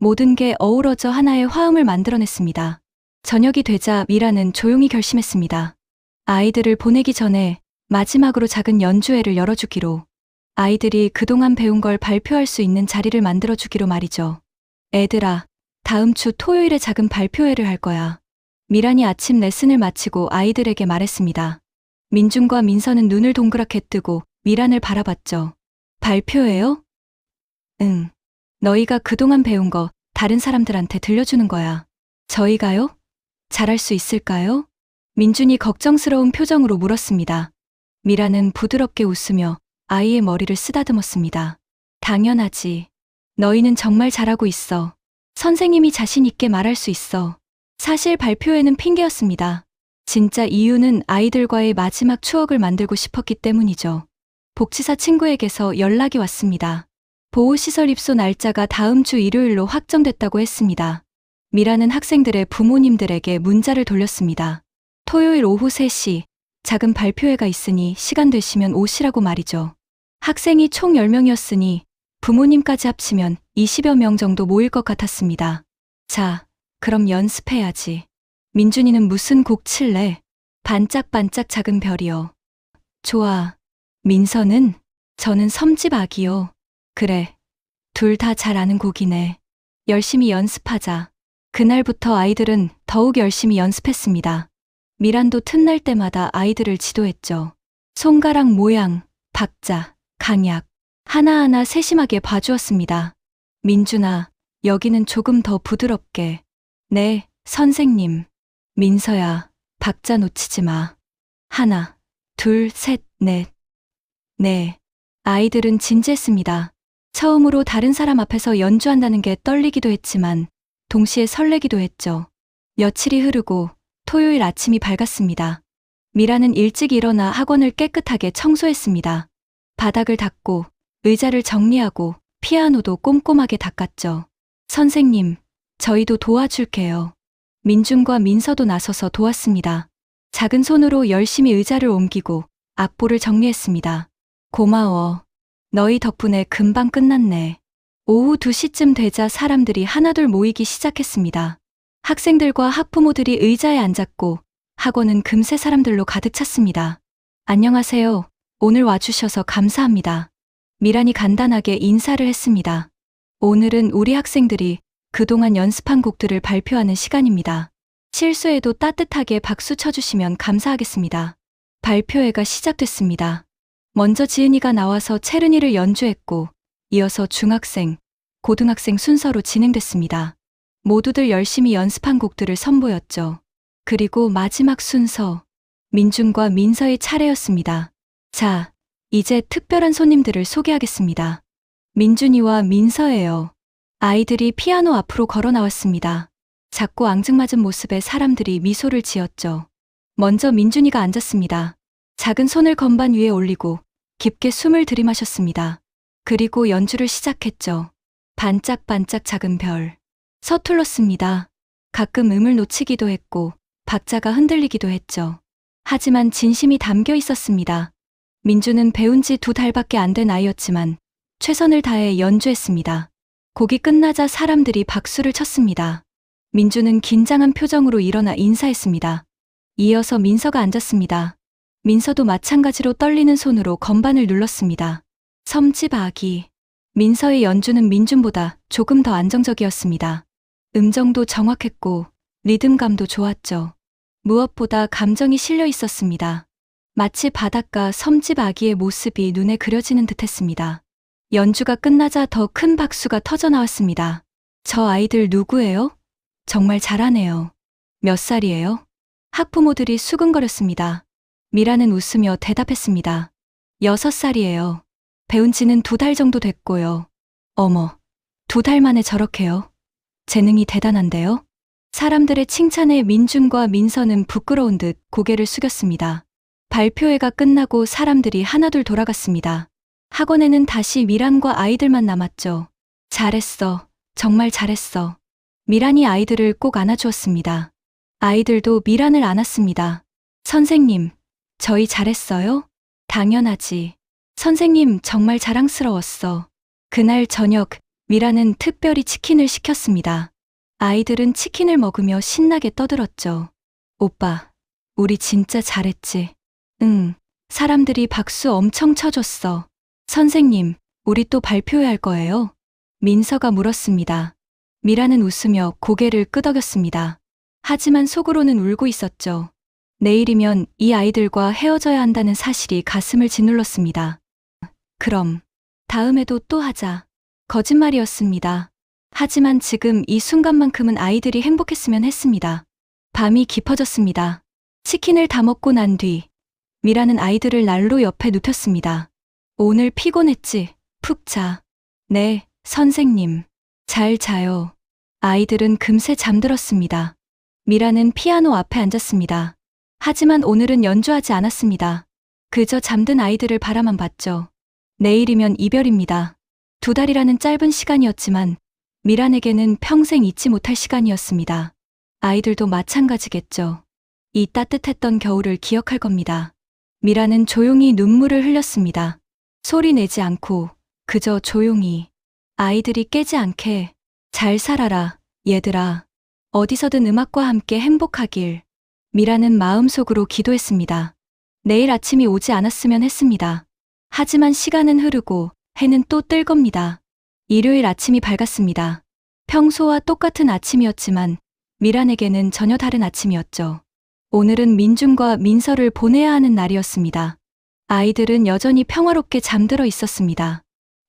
모든 게 어우러져 하나의 화음을 만들어냈습니다. 저녁이 되자 미라는 조용히 결심했습니다. 아이들을 보내기 전에 마지막으로 작은 연주회를 열어주기로. 아이들이 그동안 배운 걸 발표할 수 있는 자리를 만들어주기로 말이죠. 애들아, 다음 주 토요일에 작은 발표회를 할 거야. 미란이 아침 레슨을 마치고 아이들에게 말했습니다. 민준과 민서는 눈을 동그랗게 뜨고 미란을 바라봤죠. 발표회요? 응. 너희가 그동안 배운 거 다른 사람들한테 들려주는 거야. 저희가요? 잘할 수 있을까요? 민준이 걱정스러운 표정으로 물었습니다. 미라는 부드럽게 웃으며 아이의 머리를 쓰다듬었습니다. 당연하지. 너희는 정말 잘하고 있어. 선생님이 자신 있게 말할 수 있어. 사실 발표회는 핑계였습니다. 진짜 이유는 아이들과의 마지막 추억을 만들고 싶었기 때문이죠. 복지사 친구에게서 연락이 왔습니다. 보호시설 입소 날짜가 다음 주 일요일로 확정됐다고 했습니다. 미라는 학생들의 부모님들에게 문자를 돌렸습니다. 토요일 오후 3시, 작은 발표회가 있으니 시간 되시면 오시라고 말이죠. 학생이 총 10명이었으니 부모님까지 합치면 20여 명 정도 모일 것 같았습니다. 자, 그럼 연습해야지. 민준이는 무슨 곡 칠래? 반짝반짝 작은 별이요. 좋아. 민서는? 저는 섬집 아기요. 그래. 둘 다 잘 아는 곡이네. 열심히 연습하자. 그날부터 아이들은 더욱 열심히 연습했습니다. 미란도 틈날 때마다 아이들을 지도했죠. 손가락 모양, 박자, 강약, 하나하나 세심하게 봐주었습니다. 민준아, 여기는 조금 더 부드럽게. 네, 선생님. 민서야, 박자 놓치지 마. 하나, 둘, 셋, 넷. 네. 아이들은 진지했습니다. 처음으로 다른 사람 앞에서 연주한다는 게 떨리기도 했지만 동시에 설레기도 했죠. 며칠이 흐르고 토요일 아침이 밝았습니다. 미라는 일찍 일어나 학원을 깨끗하게 청소했습니다. 바닥을 닦고 의자를 정리하고 피아노도 꼼꼼하게 닦았죠. 선생님, 저희도 도와줄게요. 민준과 민서도 나서서 도왔습니다. 작은 손으로 열심히 의자를 옮기고 악보를 정리했습니다. 고마워. 너희 덕분에 금방 끝났네. 오후 2시쯤 되자 사람들이 하나둘 모이기 시작했습니다. 학생들과 학부모들이 의자에 앉았고 학원은 금세 사람들로 가득 찼습니다. 안녕하세요. 오늘 와주셔서 감사합니다. 미란이 간단하게 인사를 했습니다. 오늘은 우리 학생들이 그동안 연습한 곡들을 발표하는 시간입니다. 실수해도 따뜻하게 박수 쳐주시면 감사하겠습니다. 발표회가 시작됐습니다. 먼저 지은이가 나와서 체르니를 연주했고 이어서 중학생, 고등학생 순서로 진행됐습니다. 모두들 열심히 연습한 곡들을 선보였죠. 그리고 마지막 순서, 민준과 민서의 차례였습니다. 자, 이제 특별한 손님들을 소개하겠습니다. 민준이와 민서예요. 아이들이 피아노 앞으로 걸어 나왔습니다. 작고 앙증맞은 모습에 사람들이 미소를 지었죠. 먼저 민준이가 앉았습니다. 작은 손을 건반 위에 올리고 깊게 숨을 들이마셨습니다. 그리고 연주를 시작했죠. 반짝반짝 작은 별. 서툴렀습니다. 가끔 음을 놓치기도 했고 박자가 흔들리기도 했죠. 하지만 진심이 담겨 있었습니다. 민주는 배운 지 2달밖에 안 된 아이였지만 최선을 다해 연주했습니다. 곡이 끝나자 사람들이 박수를 쳤습니다. 민주는 긴장한 표정으로 일어나 인사했습니다. 이어서 민서가 앉았습니다. 민서도 마찬가지로 떨리는 손으로 건반을 눌렀습니다. 섬집 아기. 민서의 연주는 민준보다 조금 더 안정적이었습니다. 음정도 정확했고 리듬감도 좋았죠. 무엇보다 감정이 실려 있었습니다. 마치 바닷가 섬집 아기의 모습이 눈에 그려지는 듯했습니다. 연주가 끝나자 더 큰 박수가 터져 나왔습니다. 저 아이들 누구예요? 정말 잘하네요. 몇 살이에요? 학부모들이 수근거렸습니다. 미라는 웃으며 대답했습니다. 6살이에요. 배운 지는 2달 정도 됐고요. 어머, 2달 만에 저렇게요? 재능이 대단한데요? 사람들의 칭찬에 민준과 민서는 부끄러운 듯 고개를 숙였습니다. 발표회가 끝나고 사람들이 하나둘 돌아갔습니다. 학원에는 다시 미란과 아이들만 남았죠. 잘했어. 정말 잘했어. 미란이 아이들을 꼭 안아주었습니다. 아이들도 미란을 안았습니다. 선생님, 저희 잘했어요? 당연하지. 선생님 정말 자랑스러웠어. 그날 저녁 미란은 특별히 치킨을 시켰습니다. 아이들은 치킨을 먹으며 신나게 떠들었죠. 오빠, 우리 진짜 잘했지? 응. 사람들이 박수 엄청 쳐줬어. 선생님, 우리 또 발표해야 할 거예요? 민서가 물었습니다. 미라는 웃으며 고개를 끄덕였습니다. 하지만 속으로는 울고 있었죠. 내일이면 이 아이들과 헤어져야 한다는 사실이 가슴을 짓눌렀습니다. 그럼 다음에도 또 하자. 거짓말이었습니다. 하지만 지금 이 순간만큼은 아이들이 행복했으면 했습니다. 밤이 깊어졌습니다. 치킨을 다 먹고 난 뒤 미라는 아이들을 난로 옆에 눕혔습니다. 오늘 피곤했지? 푹 자. 네, 선생님. 잘 자요. 아이들은 금세 잠들었습니다. 미라는 피아노 앞에 앉았습니다. 하지만 오늘은 연주하지 않았습니다. 그저 잠든 아이들을 바라만 봤죠. 내일이면 이별입니다. 2달이라는 짧은 시간이었지만 미란에게는 평생 잊지 못할 시간이었습니다. 아이들도 마찬가지겠죠. 이 따뜻했던 겨울을 기억할 겁니다. 미라는 조용히 눈물을 흘렸습니다. 소리 내지 않고 그저 조용히. 아이들이 깨지 않게 잘 살아라, 얘들아. 어디서든 음악과 함께 행복하길. 미라는 마음속으로 기도했습니다. 내일 아침이 오지 않았으면 했습니다. 하지만 시간은 흐르고 해는 또 뜰 겁니다. 일요일 아침이 밝았습니다. 평소와 똑같은 아침이었지만 미란에게는 전혀 다른 아침이었죠. 오늘은 민준과 민서를 보내야 하는 날이었습니다. 아이들은 여전히 평화롭게 잠들어 있었습니다.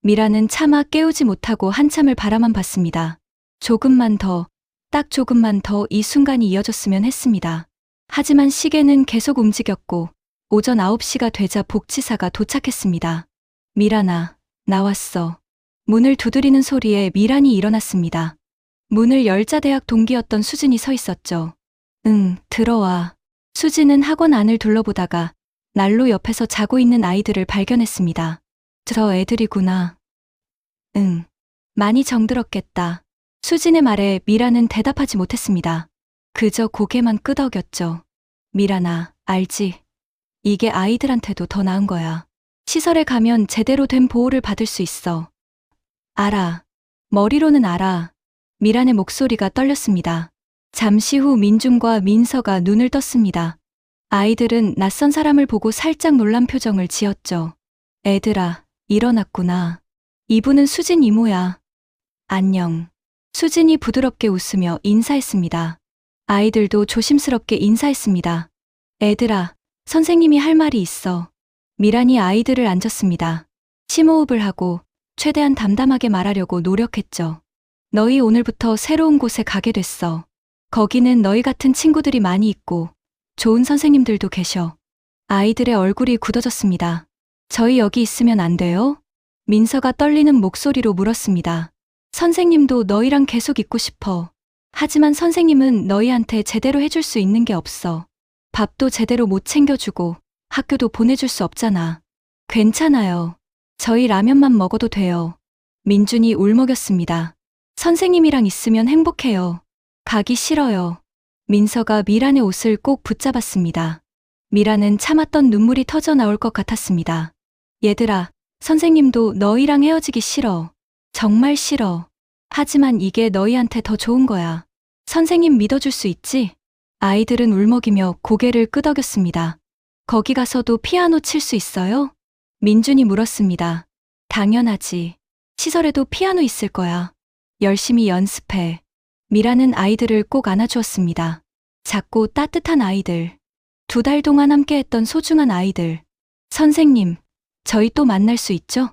미라는 차마 깨우지 못하고 한참을 바라만 봤습니다. 조금만 더, 딱 조금만 더 이 순간이 이어졌으면 했습니다. 하지만 시계는 계속 움직였고 오전 9시가 되자 복지사가 도착했습니다. 미란아, 나왔어. 문을 두드리는 소리에 미란이 일어났습니다. 문을 열자 대학 동기였던 수진이 서 있었죠. 응, 들어와. 수진은 학원 안을 둘러보다가 난로 옆에서 자고 있는 아이들을 발견했습니다. 저 애들이구나. 응. 많이 정들었겠다. 수진의 말에 미란은 대답하지 못했습니다. 그저 고개만 끄덕였죠. 미란아, 알지? 이게 아이들한테도 더 나은 거야. 시설에 가면 제대로 된 보호를 받을 수 있어. 알아. 머리로는 알아. 미란의 목소리가 떨렸습니다. 잠시 후 민준과 민서가 눈을 떴습니다. 아이들은 낯선 사람을 보고 살짝 놀란 표정을 지었죠. 애들아, 일어났구나. 이분은 수진 이모야. 안녕. 수진이 부드럽게 웃으며 인사했습니다. 아이들도 조심스럽게 인사했습니다. 애들아, 선생님이 할 말이 있어. 미란이 아이들을 앉았습니다. 심호흡을 하고 최대한 담담하게 말하려고 노력했죠. 너희 오늘부터 새로운 곳에 가게 됐어. 거기는 너희 같은 친구들이 많이 있고 좋은 선생님들도 계셔. 아이들의 얼굴이 굳어졌습니다. 저희 여기 있으면 안 돼요? 민서가 떨리는 목소리로 물었습니다. 선생님도 너희랑 계속 있고 싶어. 하지만 선생님은 너희한테 제대로 해줄 수 있는 게 없어. 밥도 제대로 못 챙겨주고 학교도 보내줄 수 없잖아. 괜찮아요. 저희 라면만 먹어도 돼요. 민준이 울먹였습니다. 선생님이랑 있으면 행복해요. 가기 싫어요. 민서가 미란의 옷을 꼭 붙잡았습니다. 미란은 참았던 눈물이 터져 나올 것 같았습니다. 얘들아, 선생님도 너희랑 헤어지기 싫어. 정말 싫어. 하지만 이게 너희한테 더 좋은 거야. 선생님 믿어줄 수 있지? 아이들은 울먹이며 고개를 끄덕였습니다. 거기 가서도 피아노 칠 수 있어요? 민준이 물었습니다. 당연하지. 시설에도 피아노 있을 거야. 열심히 연습해. 미라는 아이들을 꼭 안아주었습니다. 작고 따뜻한 아이들. 2달 동안 함께했던 소중한 아이들. 선생님, 저희 또 만날 수 있죠?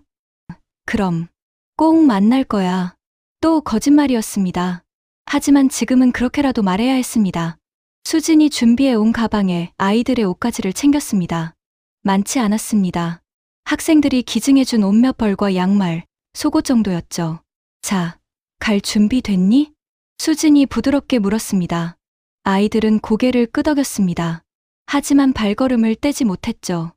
그럼. 꼭 만날 거야. 또 거짓말이었습니다. 하지만 지금은 그렇게라도 말해야 했습니다. 수진이 준비해온 가방에 아이들의 옷가지를 챙겼습니다. 많지 않았습니다. 학생들이 기증해준 옷 몇 벌과 양말, 속옷 정도였죠. 자, 갈 준비 됐니? 수진이 부드럽게 물었습니다. 아이들은 고개를 끄덕였습니다. 하지만 발걸음을 떼지 못했죠.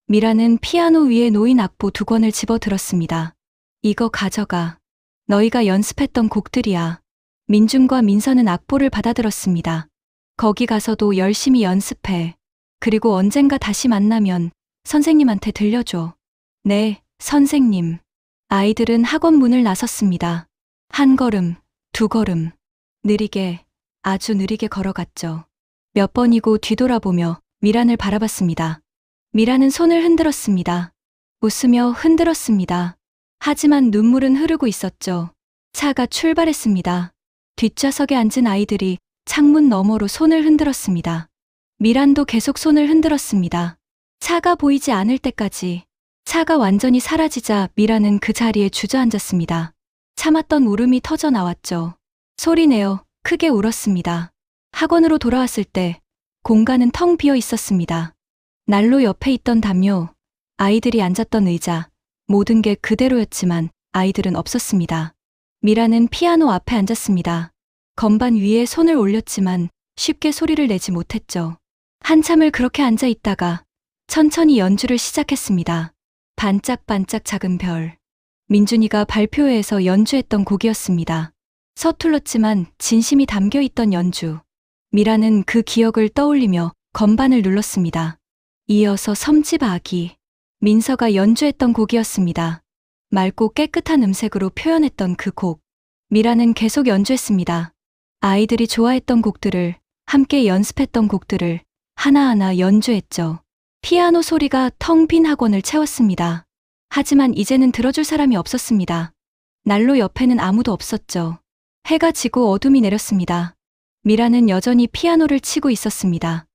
미라는 피아노 위에 놓인 악보 2권을 집어들었습니다. 이거 가져가. 너희가 연습했던 곡들이야. 민준과 민서는 악보를 받아들었습니다. 거기 가서도 열심히 연습해. 그리고 언젠가 다시 만나면 선생님한테 들려줘. 네, 선생님. 아이들은 학원 문을 나섰습니다. 1걸음, 2걸음. 느리게, 아주 느리게 걸어갔죠. 몇 번이고 뒤돌아보며 미란을 바라봤습니다. 미란은 손을 흔들었습니다. 웃으며 흔들었습니다. 하지만 눈물은 흐르고 있었죠. 차가 출발했습니다. 뒷좌석에 앉은 아이들이 창문 너머로 손을 흔들었습니다. 미란도 계속 손을 흔들었습니다. 차가 보이지 않을 때까지. 차가 완전히 사라지자 미란은 그 자리에 주저앉았습니다. 참았던 울음이 터져 나왔죠. 소리내어 크게 울었습니다. 학원으로 돌아왔을 때 공간은 텅 비어 있었습니다. 난로 옆에 있던 담요, 아이들이 앉았던 의자, 모든 게 그대로였지만 아이들은 없었습니다. 미라는 피아노 앞에 앉았습니다. 건반 위에 손을 올렸지만 쉽게 소리를 내지 못했죠. 한참을 그렇게 앉아 있다가 천천히 연주를 시작했습니다. 반짝반짝 작은 별. 민준이가 발표회에서 연주했던 곡이었습니다. 서툴렀지만 진심이 담겨 있던 연주. 미라는 그 기억을 떠올리며 건반을 눌렀습니다. 이어서 섬집 아기. 민서가 연주했던 곡이었습니다. 맑고 깨끗한 음색으로 표현했던 그 곡. 미라는 계속 연주했습니다. 아이들이 좋아했던 곡들을, 함께 연습했던 곡들을 하나하나 연주했죠. 피아노 소리가 텅 빈 학원을 채웠습니다. 하지만 이제는 들어줄 사람이 없었습니다. 난로 옆에는 아무도 없었죠. 해가 지고 어둠이 내렸습니다. 미라는 여전히 피아노를 치고 있었습니다.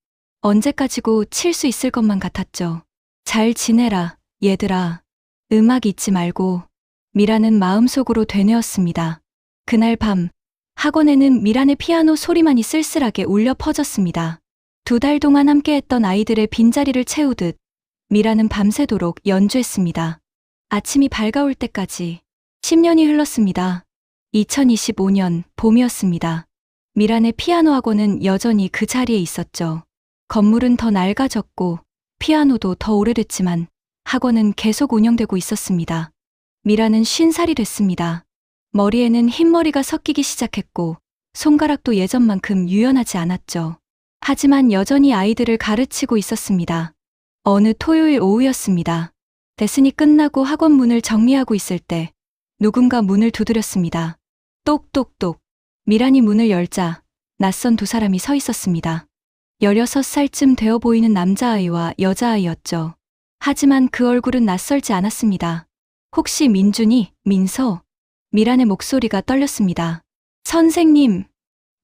언제까지고 칠 수 있을 것만 같았죠. 잘 지내라, 얘들아. 음악 잊지 말고. 미라는 마음속으로 되뇌었습니다. 그날 밤, 학원에는 미란의 피아노 소리만이 쓸쓸하게 울려 퍼졌습니다. 2달 동안 함께했던 아이들의 빈자리를 채우듯 미라는 밤새도록 연주했습니다. 아침이 밝아올 때까지 10년이 흘렀습니다. 2025년 봄이었습니다. 미란의 피아노 학원은 여전히 그 자리에 있었죠. 건물은 더 낡아졌고 피아노도 더 오래됐지만 학원은 계속 운영되고 있었습니다. 미라는 50살이 됐습니다. 머리에는 흰머리가 섞이기 시작했고 손가락도 예전만큼 유연하지 않았죠. 하지만 여전히 아이들을 가르치고 있었습니다. 어느 토요일 오후였습니다. 레슨이 끝나고 학원 문을 정리하고 있을 때 누군가 문을 두드렸습니다. 똑똑똑. 미란이 문을 열자 낯선 2사람이 서 있었습니다. 16살쯤 되어 보이는 남자아이와 여자아이였죠. 하지만 그 얼굴은 낯설지 않았습니다. 혹시 민준이, 민서? 미란의 목소리가 떨렸습니다. 선생님.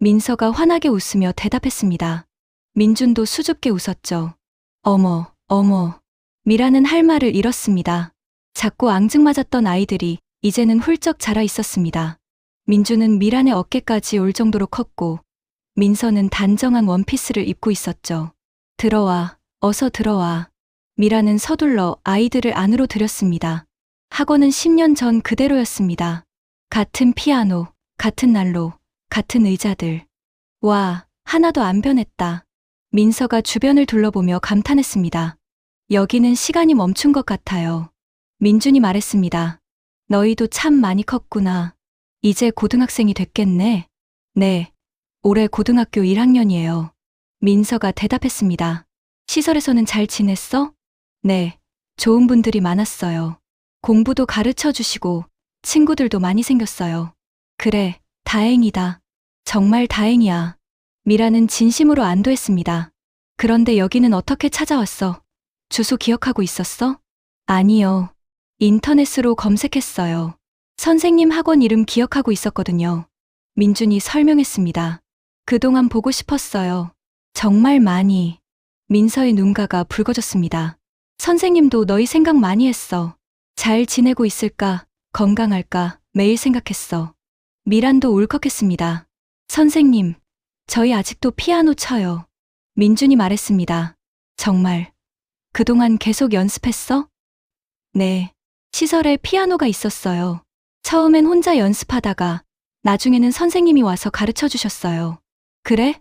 민서가 환하게 웃으며 대답했습니다. 민준도 수줍게 웃었죠. 어머, 어머. 미란은 할 말을 잃었습니다. 작고 앙증맞았던 아이들이 이제는 훌쩍 자라 있었습니다. 민준은 미란의 어깨까지 올 정도로 컸고 민서는 단정한 원피스를 입고 있었죠. 들어와, 어서 들어와. 미란은 서둘러 아이들을 안으로 들였습니다. 학원은 10년 전 그대로였습니다. 같은 피아노, 같은 난로, 같은 의자들. 와, 하나도 안 변했다. 민서가 주변을 둘러보며 감탄했습니다. 여기는 시간이 멈춘 것 같아요. 민준이 말했습니다. 너희도 참 많이 컸구나. 이제 고등학생이 됐겠네. 네, 올해 고등학교 1학년이에요. 민서가 대답했습니다. 시설에서는 잘 지냈어? 네, 좋은 분들이 많았어요. 공부도 가르쳐 주시고 친구들도 많이 생겼어요. 그래, 다행이다. 정말 다행이야. 미라는 진심으로 안도했습니다. 그런데 여기는 어떻게 찾아왔어? 주소 기억하고 있었어? 아니요. 인터넷으로 검색했어요. 선생님 학원 이름 기억하고 있었거든요. 민준이 설명했습니다. 그동안 보고 싶었어요. 정말 많이. 민서의 눈가가 붉어졌습니다. 선생님도 너희 생각 많이 했어. 잘 지내고 있을까? 건강할까? 매일 생각했어. 미란도 울컥했습니다. 선생님, 저희 아직도 피아노 쳐요. 민준이 말했습니다. 정말. 그동안 계속 연습했어? 네. 시설에 피아노가 있었어요. 처음엔 혼자 연습하다가 나중에는 선생님이 와서 가르쳐 주셨어요. 그래?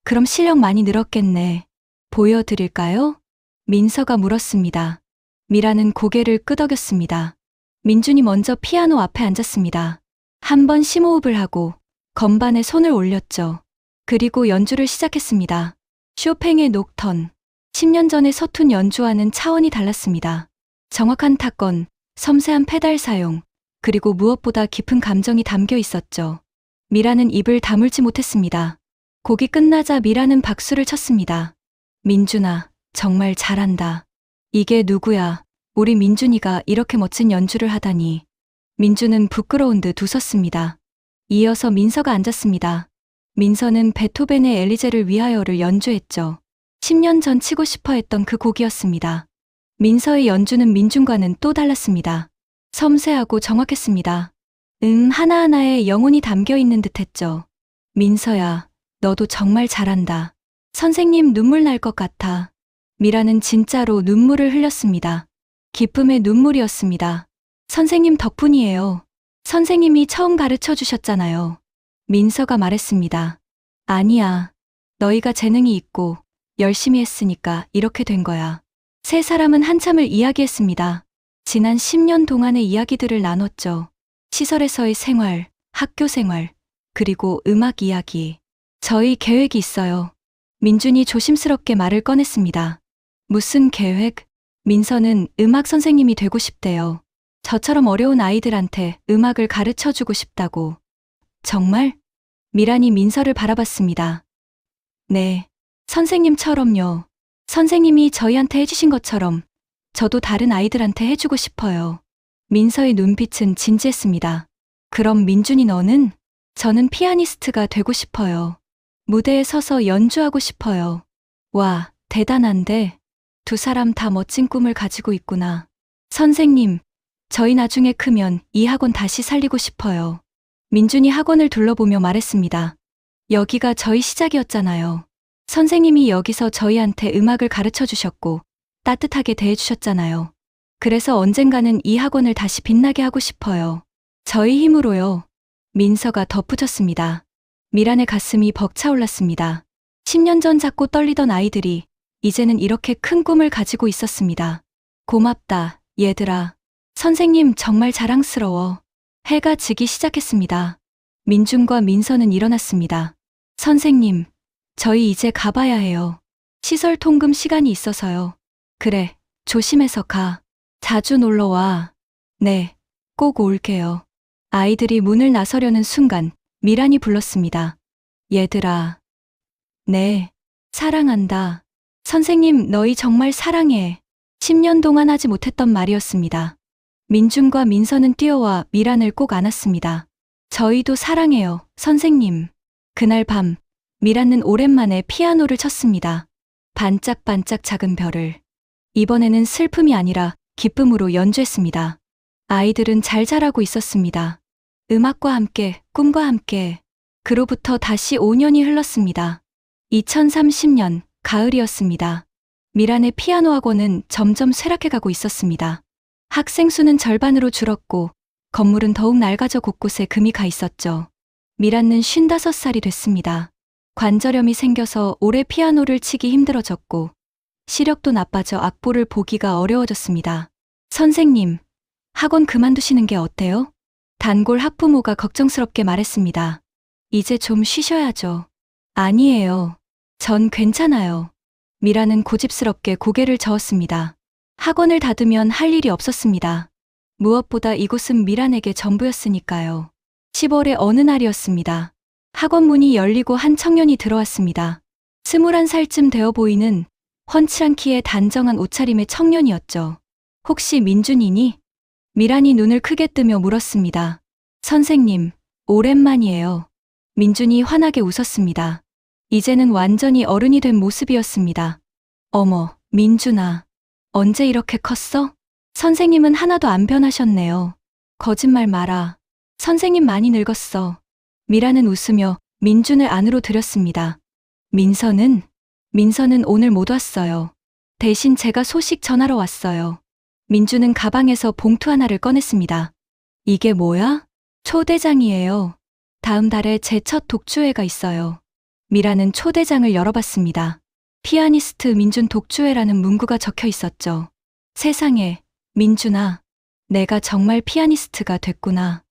그럼 실력 많이 늘었겠네. 보여드릴까요? 민서가 물었습니다. 미라는 고개를 끄덕였습니다. 민준이 먼저 피아노 앞에 앉았습니다. 한 번 심호흡을 하고 건반에 손을 올렸죠. 그리고 연주를 시작했습니다. 쇼팽의 녹턴. 10년 전의 서툰 연주와는 차원이 달랐습니다. 정확한 타건, 섬세한 페달 사용, 그리고 무엇보다 깊은 감정이 담겨 있었죠. 미라는 입을 다물지 못했습니다. 곡이 끝나자 미라는 박수를 쳤습니다. 민준아, 정말 잘한다. 이게 누구야? 우리 민준이가 이렇게 멋진 연주를 하다니. 민준은 부끄러운 듯 웃었습니다. 이어서 민서가 앉았습니다. 민서는 베토벤의 엘리제를 위하여를 연주했죠. 10년 전 치고 싶어 했던 그 곡이었습니다. 민서의 연주는 민준과는 또 달랐습니다. 섬세하고 정확했습니다. 하나하나에 영혼이 담겨 있는 듯 했죠. 민서야, 너도 정말 잘한다. 선생님 눈물 날 것 같아. 미라는 진짜로 눈물을 흘렸습니다. 기쁨의 눈물이었습니다. 선생님 덕분이에요. 선생님이 처음 가르쳐 주셨잖아요. 민서가 말했습니다. 아니야. 너희가 재능이 있고 열심히 했으니까 이렇게 된 거야. 세 사람은 한참을 이야기했습니다. 지난 10년 동안의 이야기들을 나눴죠. 시설에서의 생활, 학교 생활, 그리고 음악 이야기. 저희 계획이 있어요. 민준이 조심스럽게 말을 꺼냈습니다. 무슨 계획? 민서는 음악 선생님이 되고 싶대요. 저처럼 어려운 아이들한테 음악을 가르쳐 주고 싶다고. 정말? 미란이 민서를 바라봤습니다. 네, 선생님처럼요. 선생님이 저희한테 해주신 것처럼 저도 다른 아이들한테 해주고 싶어요. 민서의 눈빛은 진지했습니다. 그럼 민준이 너는? 저는 피아니스트가 되고 싶어요. 무대에 서서 연주하고 싶어요. 와, 대단한데? 두 사람 다 멋진 꿈을 가지고 있구나. 선생님, 저희 나중에 크면 이 학원 다시 살리고 싶어요. 민준이 학원을 둘러보며 말했습니다. 여기가 저희 시작이었잖아요. 선생님이 여기서 저희한테 음악을 가르쳐 주셨고 따뜻하게 대해 주셨잖아요. 그래서 언젠가는 이 학원을 다시 빛나게 하고 싶어요. 저희 힘으로요. 민서가 덧붙였습니다. 미란의 가슴이 벅차올랐습니다. 10년 전 작고 떨리던 아이들이 이제는 이렇게 큰 꿈을 가지고 있었습니다. 고맙다, 얘들아. 선생님 정말 자랑스러워. 해가 지기 시작했습니다. 민준과 민서는 일어났습니다. 선생님, 저희 이제 가봐야 해요. 시설 통금 시간이 있어서요. 그래, 조심해서 가. 자주 놀러와. 네, 꼭 올게요. 아이들이 문을 나서려는 순간 미란이 불렀습니다. 얘들아. 네, 사랑한다. 선생님, 너희 정말 사랑해. 10년 동안 하지 못했던 말이었습니다. 민준과 민서는 뛰어와 미란을 꼭 안았습니다. 저희도 사랑해요, 선생님. 그날 밤, 미란은 오랜만에 피아노를 쳤습니다. 반짝반짝 작은 별을. 이번에는 슬픔이 아니라 기쁨으로 연주했습니다. 아이들은 잘 자라고 있었습니다. 음악과 함께, 꿈과 함께. 그로부터 다시 5년이 흘렀습니다. 2030년 가을이었습니다. 미란의 피아노 학원은 점점 쇠락해가고 있었습니다. 학생 수는 절반으로 줄었고 건물은 더욱 낡아져 곳곳에 금이 가 있었죠. 미란은 55살이 됐습니다. 관절염이 생겨서 오래 피아노를 치기 힘들어졌고 시력도 나빠져 악보를 보기가 어려워졌습니다. 선생님, 학원 그만두시는 게 어때요? 단골 학부모가 걱정스럽게 말했습니다. 이제 좀 쉬셔야죠. 아니에요. 전 괜찮아요. 미라는 고집스럽게 고개를 저었습니다. 학원을 닫으면 할 일이 없었습니다. 무엇보다 이곳은 미란에게 전부였으니까요. 10월의 어느 날이었습니다. 학원 문이 열리고 한 청년이 들어왔습니다. 21살쯤 되어 보이는 훤칠한 키에 단정한 옷차림의 청년이었죠. 혹시 민준이니? 미란이 눈을 크게 뜨며 물었습니다. 선생님, 오랜만이에요. 민준이 환하게 웃었습니다. 이제는 완전히 어른이 된 모습이었습니다. 어머, 민준아. 언제 이렇게 컸어? 선생님은 하나도 안 변하셨네요. 거짓말 마라. 선생님 많이 늙었어. 미라는 웃으며 민준을 안으로 들였습니다. 민서는 오늘 못 왔어요. 대신 제가 소식 전하러 왔어요. 민준은 가방에서 봉투 하나를 꺼냈습니다. 이게 뭐야? 초대장이에요. 다음 달에 제 첫 독주회가 있어요. 미라는 초대장을 열어봤습니다. 피아니스트 민준 독주회라는 문구가 적혀 있었죠. 세상에, 민준아, 내가 정말 피아니스트가 됐구나.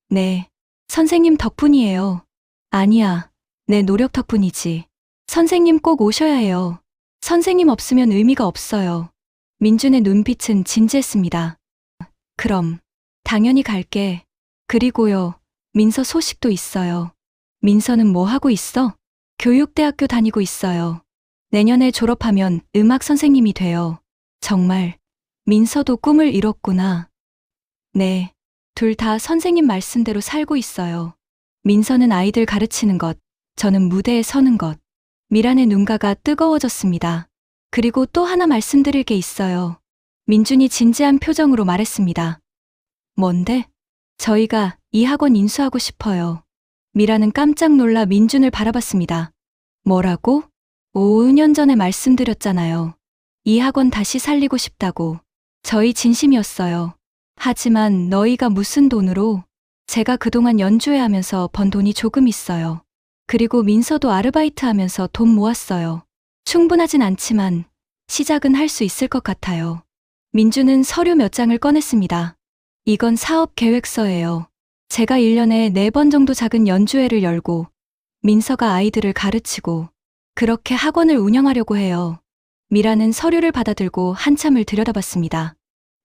네, 선생님 덕분이에요. 아니야, 내 노력 덕분이지. 선생님 꼭 오셔야 해요. 선생님 없으면 의미가 없어요. 민준의 눈빛은 진지했습니다. 그럼, 당연히 갈게. 그리고요, 민서 소식도 있어요. 민서는 뭐 하고 있어? 교육대학교 다니고 있어요. 내년에 졸업하면 음악 선생님이 돼요. 정말, 민서도 꿈을 이뤘구나. 네, 둘 다 선생님 말씀대로 살고 있어요. 민서는 아이들 가르치는 것, 저는 무대에 서는 것. 미란의 눈가가 뜨거워졌습니다. 그리고 또 하나 말씀드릴 게 있어요. 민준이 진지한 표정으로 말했습니다. 뭔데? 저희가 이 학원 인수하고 싶어요. 미라는 깜짝 놀라 민준을 바라봤습니다. 뭐라고? 5년 전에 말씀드렸잖아요. 이 학원 다시 살리고 싶다고. 저희 진심이었어요. 하지만 너희가 무슨 돈으로? 제가 그동안 연주회 하면서 번 돈이 조금 있어요. 그리고 민서도 아르바이트 하면서 돈 모았어요. 충분하진 않지만 시작은 할 수 있을 것 같아요. 민준은 서류 몇 장을 꺼냈습니다. 이건 사업 계획서예요. 제가 1년에 4번 정도 작은 연주회를 열고 민서가 아이들을 가르치고 그렇게 학원을 운영하려고 해요. 미라는 서류를 받아들고 한참을 들여다봤습니다.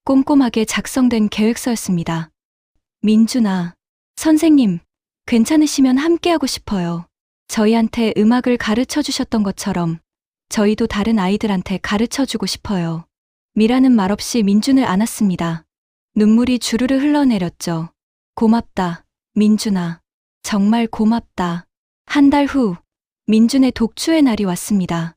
꼼꼼하게 작성된 계획서였습니다. 민준아, 선생님, 괜찮으시면 함께하고 싶어요. 저희한테 음악을 가르쳐 주셨던 것처럼 저희도 다른 아이들한테 가르쳐 주고 싶어요. 미라는 말없이 민준을 안았습니다. 눈물이 주르르 흘러내렸죠. 고맙다, 민준아. 정말 고맙다. 한 달 후, 민준의 독주의 날이 왔습니다.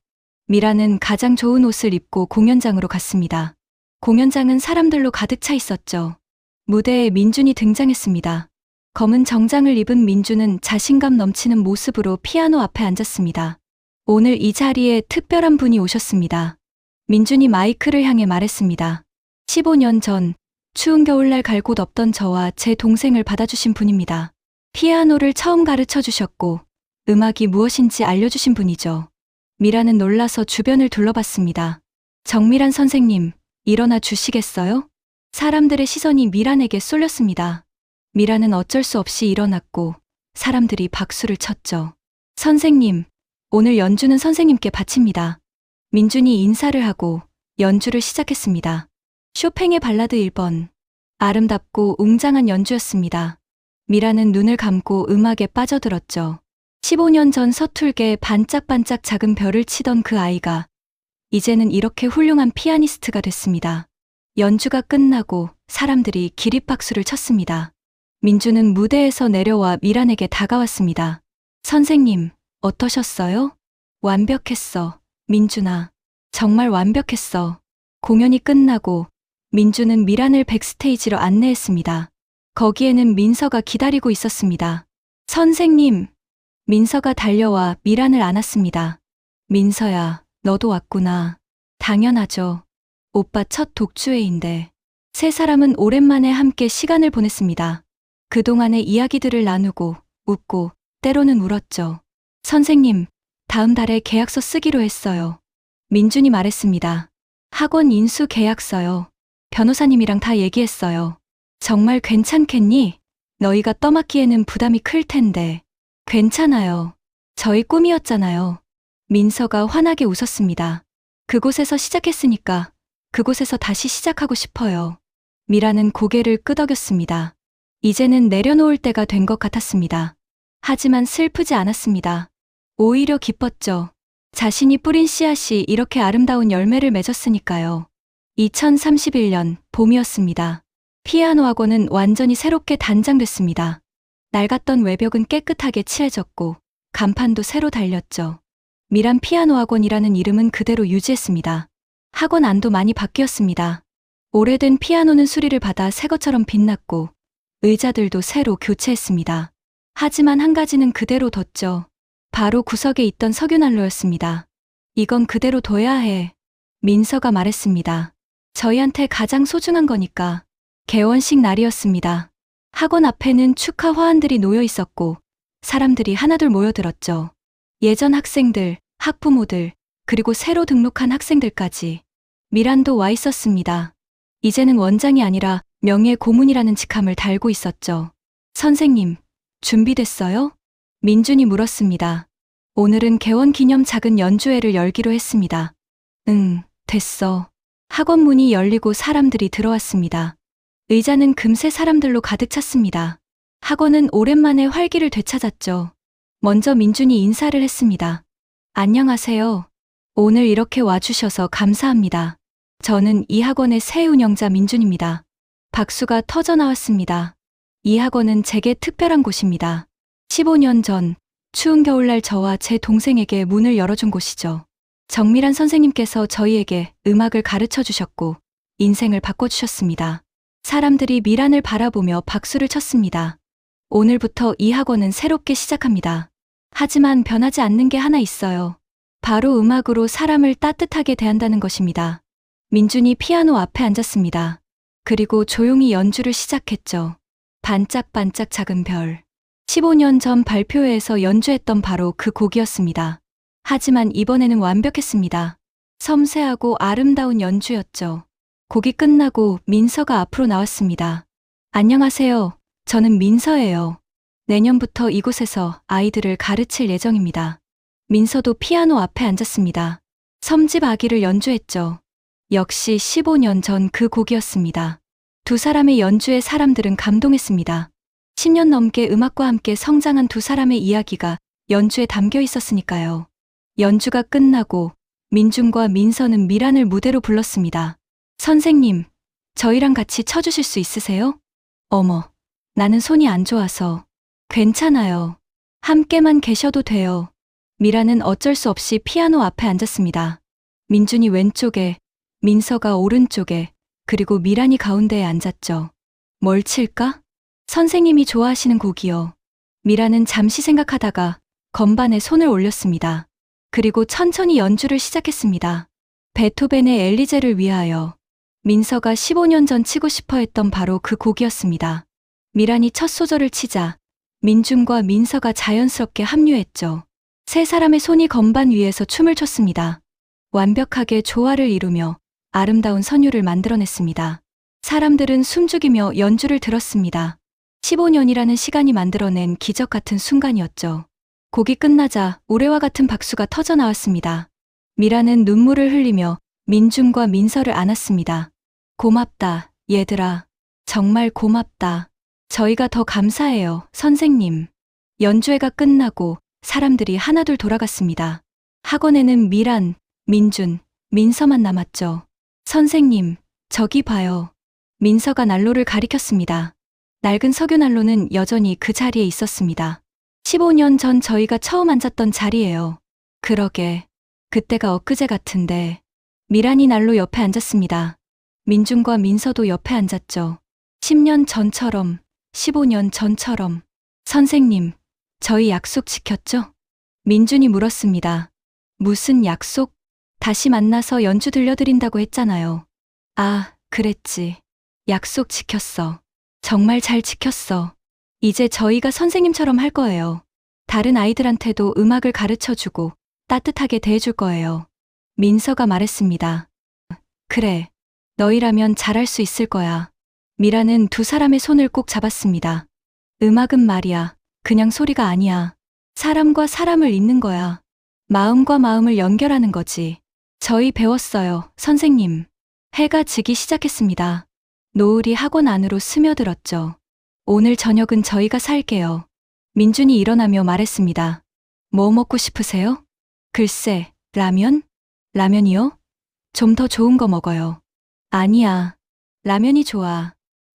미라는 가장 좋은 옷을 입고 공연장으로 갔습니다. 공연장은 사람들로 가득 차 있었죠. 무대에 민준이 등장했습니다. 검은 정장을 입은 민준은 자신감 넘치는 모습으로 피아노 앞에 앉았습니다. 오늘 이 자리에 특별한 분이 오셨습니다. 민준이 마이크를 향해 말했습니다. 15년 전 추운 겨울날 갈 곳 없던 저와 제 동생을 받아주신 분입니다. 피아노를 처음 가르쳐 주셨고 음악이 무엇인지 알려주신 분이죠. 미라는 놀라서 주변을 둘러봤습니다. 정미란 선생님, 일어나 주시겠어요? 사람들의 시선이 미란에게 쏠렸습니다. 미라는 어쩔 수 없이 일어났고 사람들이 박수를 쳤죠. 선생님, 오늘 연주는 선생님께 바칩니다. 민준이 인사를 하고 연주를 시작했습니다. 쇼팽의 발라드 1번. 아름답고 웅장한 연주였습니다. 미라는 눈을 감고 음악에 빠져들었죠. 15년 전 서툴게 반짝반짝 작은 별을 치던 그 아이가 이제는 이렇게 훌륭한 피아니스트가 됐습니다. 연주가 끝나고 사람들이 기립박수를 쳤습니다. 민준은 무대에서 내려와 미란에게 다가왔습니다. 선생님, 어떠셨어요? 완벽했어, 민준아. 정말 완벽했어. 공연이 끝나고 민준은 미란을 백스테이지로 안내했습니다. 거기에는 민서가 기다리고 있었습니다. 선생님! 민서가 달려와 미란을 안았습니다. 민서야, 너도 왔구나. 당연하죠. 오빠 첫 독주회인데. 세 사람은 오랜만에 함께 시간을 보냈습니다. 그동안의 이야기들을 나누고 웃고 때로는 울었죠. 선생님, 다음 달에 계약서 쓰기로 했어요. 민준이 말했습니다. 학원 인수 계약서요. 변호사님이랑 다 얘기했어요. 정말 괜찮겠니? 너희가 떠맡기에는 부담이 클 텐데. 괜찮아요. 저희 꿈이었잖아요. 민서가 환하게 웃었습니다. 그곳에서 시작했으니까 그곳에서 다시 시작하고 싶어요. 미라는 고개를 끄덕였습니다. 이제는 내려놓을 때가 된 것 같았습니다. 하지만 슬프지 않았습니다. 오히려 기뻤죠. 자신이 뿌린 씨앗이 이렇게 아름다운 열매를 맺었으니까요. 2031년 봄이었습니다. 피아노 학원은 완전히 새롭게 단장됐습니다. 낡았던 외벽은 깨끗하게 칠해졌고 간판도 새로 달렸죠. 미란 피아노 학원이라는 이름은 그대로 유지했습니다. 학원 안도 많이 바뀌었습니다. 오래된 피아노는 수리를 받아 새 것처럼 빛났고 의자들도 새로 교체했습니다. 하지만 한 가지는 그대로 뒀죠. 바로 구석에 있던 석유난로였습니다. 이건 그대로 둬야 해. 민서가 말했습니다. 저희한테 가장 소중한 거니까. 개원식 날이었습니다. 학원 앞에는 축하 화환들이 놓여 있었고 사람들이 하나둘 모여들었죠. 예전 학생들, 학부모들, 그리고 새로 등록한 학생들까지. 미란도 와 있었습니다. 이제는 원장이 아니라 명예 고문이라는 직함을 달고 있었죠. 선생님, 준비됐어요? 민준이 물었습니다. 오늘은 개원 기념 작은 연주회를 열기로 했습니다. 응, 됐어. 학원 문이 열리고 사람들이 들어왔습니다. 의자는 금세 사람들로 가득 찼습니다. 학원은 오랜만에 활기를 되찾았죠. 먼저 민준이 인사를 했습니다. 안녕하세요. 오늘 이렇게 와주셔서 감사합니다. 저는 이 학원의 새 운영자 민준입니다. 박수가 터져 나왔습니다. 이 학원은 제게 특별한 곳입니다. 15년 전 추운 겨울날 저와 제 동생에게 문을 열어준 곳이죠. 정미란 선생님께서 저희에게 음악을 가르쳐 주셨고 인생을 바꿔주셨습니다. 사람들이 미란을 바라보며 박수를 쳤습니다. 오늘부터 이 학원은 새롭게 시작합니다. 하지만 변하지 않는 게 하나 있어요. 바로 음악으로 사람을 따뜻하게 대한다는 것입니다. 민준이 피아노 앞에 앉았습니다. 그리고 조용히 연주를 시작했죠. 반짝반짝 작은 별. 15년 전 발표회에서 연주했던 바로 그 곡이었습니다. 하지만 이번에는 완벽했습니다. 섬세하고 아름다운 연주였죠. 곡이 끝나고 민서가 앞으로 나왔습니다. 안녕하세요. 저는 민서예요. 내년부터 이곳에서 아이들을 가르칠 예정입니다. 민서도 피아노 앞에 앉았습니다. 섬집 아기를 연주했죠. 역시 15년 전 그 곡이었습니다. 두 사람의 연주에 사람들은 감동했습니다. 10년 넘게 음악과 함께 성장한 두 사람의 이야기가 연주에 담겨 있었으니까요. 연주가 끝나고 민준과 민서는 미란을 무대로 불렀습니다. 선생님, 저희랑 같이 쳐주실 수 있으세요? 어머, 나는 손이 안 좋아서. 괜찮아요. 함께만 계셔도 돼요. 미란은 어쩔 수 없이 피아노 앞에 앉았습니다. 민준이 왼쪽에, 민서가 오른쪽에, 그리고 미란이 가운데에 앉았죠. 뭘 칠까? 선생님이 좋아하시는 곡이요. 미란은 잠시 생각하다가 건반에 손을 올렸습니다. 그리고 천천히 연주를 시작했습니다. 베토벤의 엘리제를 위하여. 민서가 15년 전 치고 싶어 했던 바로 그 곡이었습니다. 미란이 첫 소절을 치자 민준과 민서가 자연스럽게 합류했죠. 세 사람의 손이 건반 위에서 춤을 췄습니다. 완벽하게 조화를 이루며 아름다운 선율을 만들어냈습니다. 사람들은 숨죽이며 연주를 들었습니다. 15년이라는 시간이 만들어낸 기적 같은 순간이었죠. 곡이 끝나자 우레와 같은 박수가 터져 나왔습니다. 미라는 눈물을 흘리며 민준과 민서를 안았습니다. 고맙다, 얘들아. 정말 고맙다. 저희가 더 감사해요, 선생님. 연주회가 끝나고 사람들이 하나둘 돌아갔습니다. 학원에는 미란, 민준, 민서만 남았죠. 선생님, 저기 봐요. 민서가 난로를 가리켰습니다. 낡은 석유난로는 여전히 그 자리에 있었습니다. 15년 전 저희가 처음 앉았던 자리예요. 그러게, 그때가 엊그제 같은데. 미란이 난로 옆에 앉았습니다. 민준과 민서도 옆에 앉았죠. 10년 전처럼, 15년 전처럼. 선생님, 저희 약속 지켰죠? 민준이 물었습니다. 무슨 약속? 다시 만나서 연주 들려드린다고 했잖아요. 아, 그랬지. 약속 지켰어. 정말 잘 지켰어. 이제 저희가 선생님처럼 할 거예요. 다른 아이들한테도 음악을 가르쳐주고 따뜻하게 대해줄 거예요. 민서가 말했습니다. 그래, 너희라면 잘할 수 있을 거야. 미라는 두 사람의 손을 꼭 잡았습니다. 음악은 말이야, 그냥 소리가 아니야. 사람과 사람을 잇는 거야. 마음과 마음을 연결하는 거지. 저희 배웠어요, 선생님. 해가 지기 시작했습니다. 노을이 학원 안으로 스며들었죠. 오늘 저녁은 저희가 살게요. 민준이 일어나며 말했습니다. 뭐 먹고 싶으세요? 글쎄, 라면? 라면이요? 좀 더 좋은 거 먹어요. 아니야. 라면이 좋아.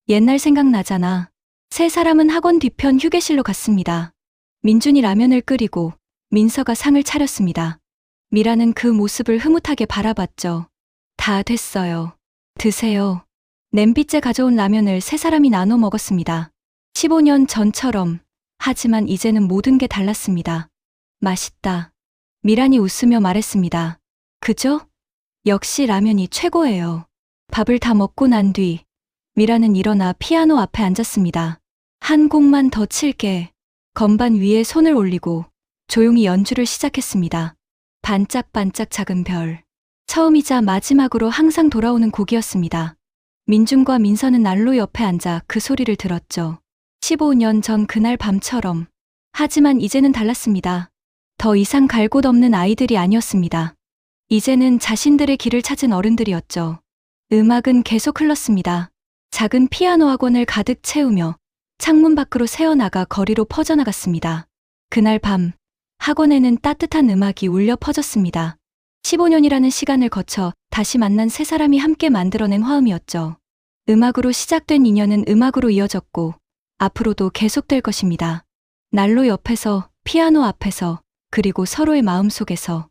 옛날 생각나잖아. 세 사람은 학원 뒤편 휴게실로 갔습니다. 민준이 라면을 끓이고 민서가 상을 차렸습니다. 미라는 그 모습을 흐뭇하게 바라봤죠. 다 됐어요. 드세요. 냄비째 가져온 라면을 세 사람이 나눠 먹었습니다. 15년 전처럼. 하지만 이제는 모든 게 달랐습니다. 맛있다. 미란이 웃으며 말했습니다. 그죠? 역시 라면이 최고예요. 밥을 다 먹고 난 뒤 미라는 일어나 피아노 앞에 앉았습니다. 한 곡만 더 칠게. 건반 위에 손을 올리고 조용히 연주를 시작했습니다. 반짝반짝 작은 별. 처음이자 마지막으로 항상 돌아오는 곡이었습니다. 민준과 민서는 난로 옆에 앉아 그 소리를 들었죠. 15년 전 그날 밤처럼. 하지만 이제는 달랐습니다. 더 이상 갈 곳 없는 아이들이 아니었습니다. 이제는 자신들의 길을 찾은 어른들이었죠. 음악은 계속 흘렀습니다. 작은 피아노 학원을 가득 채우며 창문 밖으로 새어나가 거리로 퍼져나갔습니다. 그날 밤, 학원에는 따뜻한 음악이 울려 퍼졌습니다. 15년이라는 시간을 거쳐 다시 만난 세 사람이 함께 만들어낸 화음이었죠. 음악으로 시작된 인연은 음악으로 이어졌고 앞으로도 계속될 것입니다. 난로 옆에서, 피아노 앞에서, 그리고 서로의 마음속에서.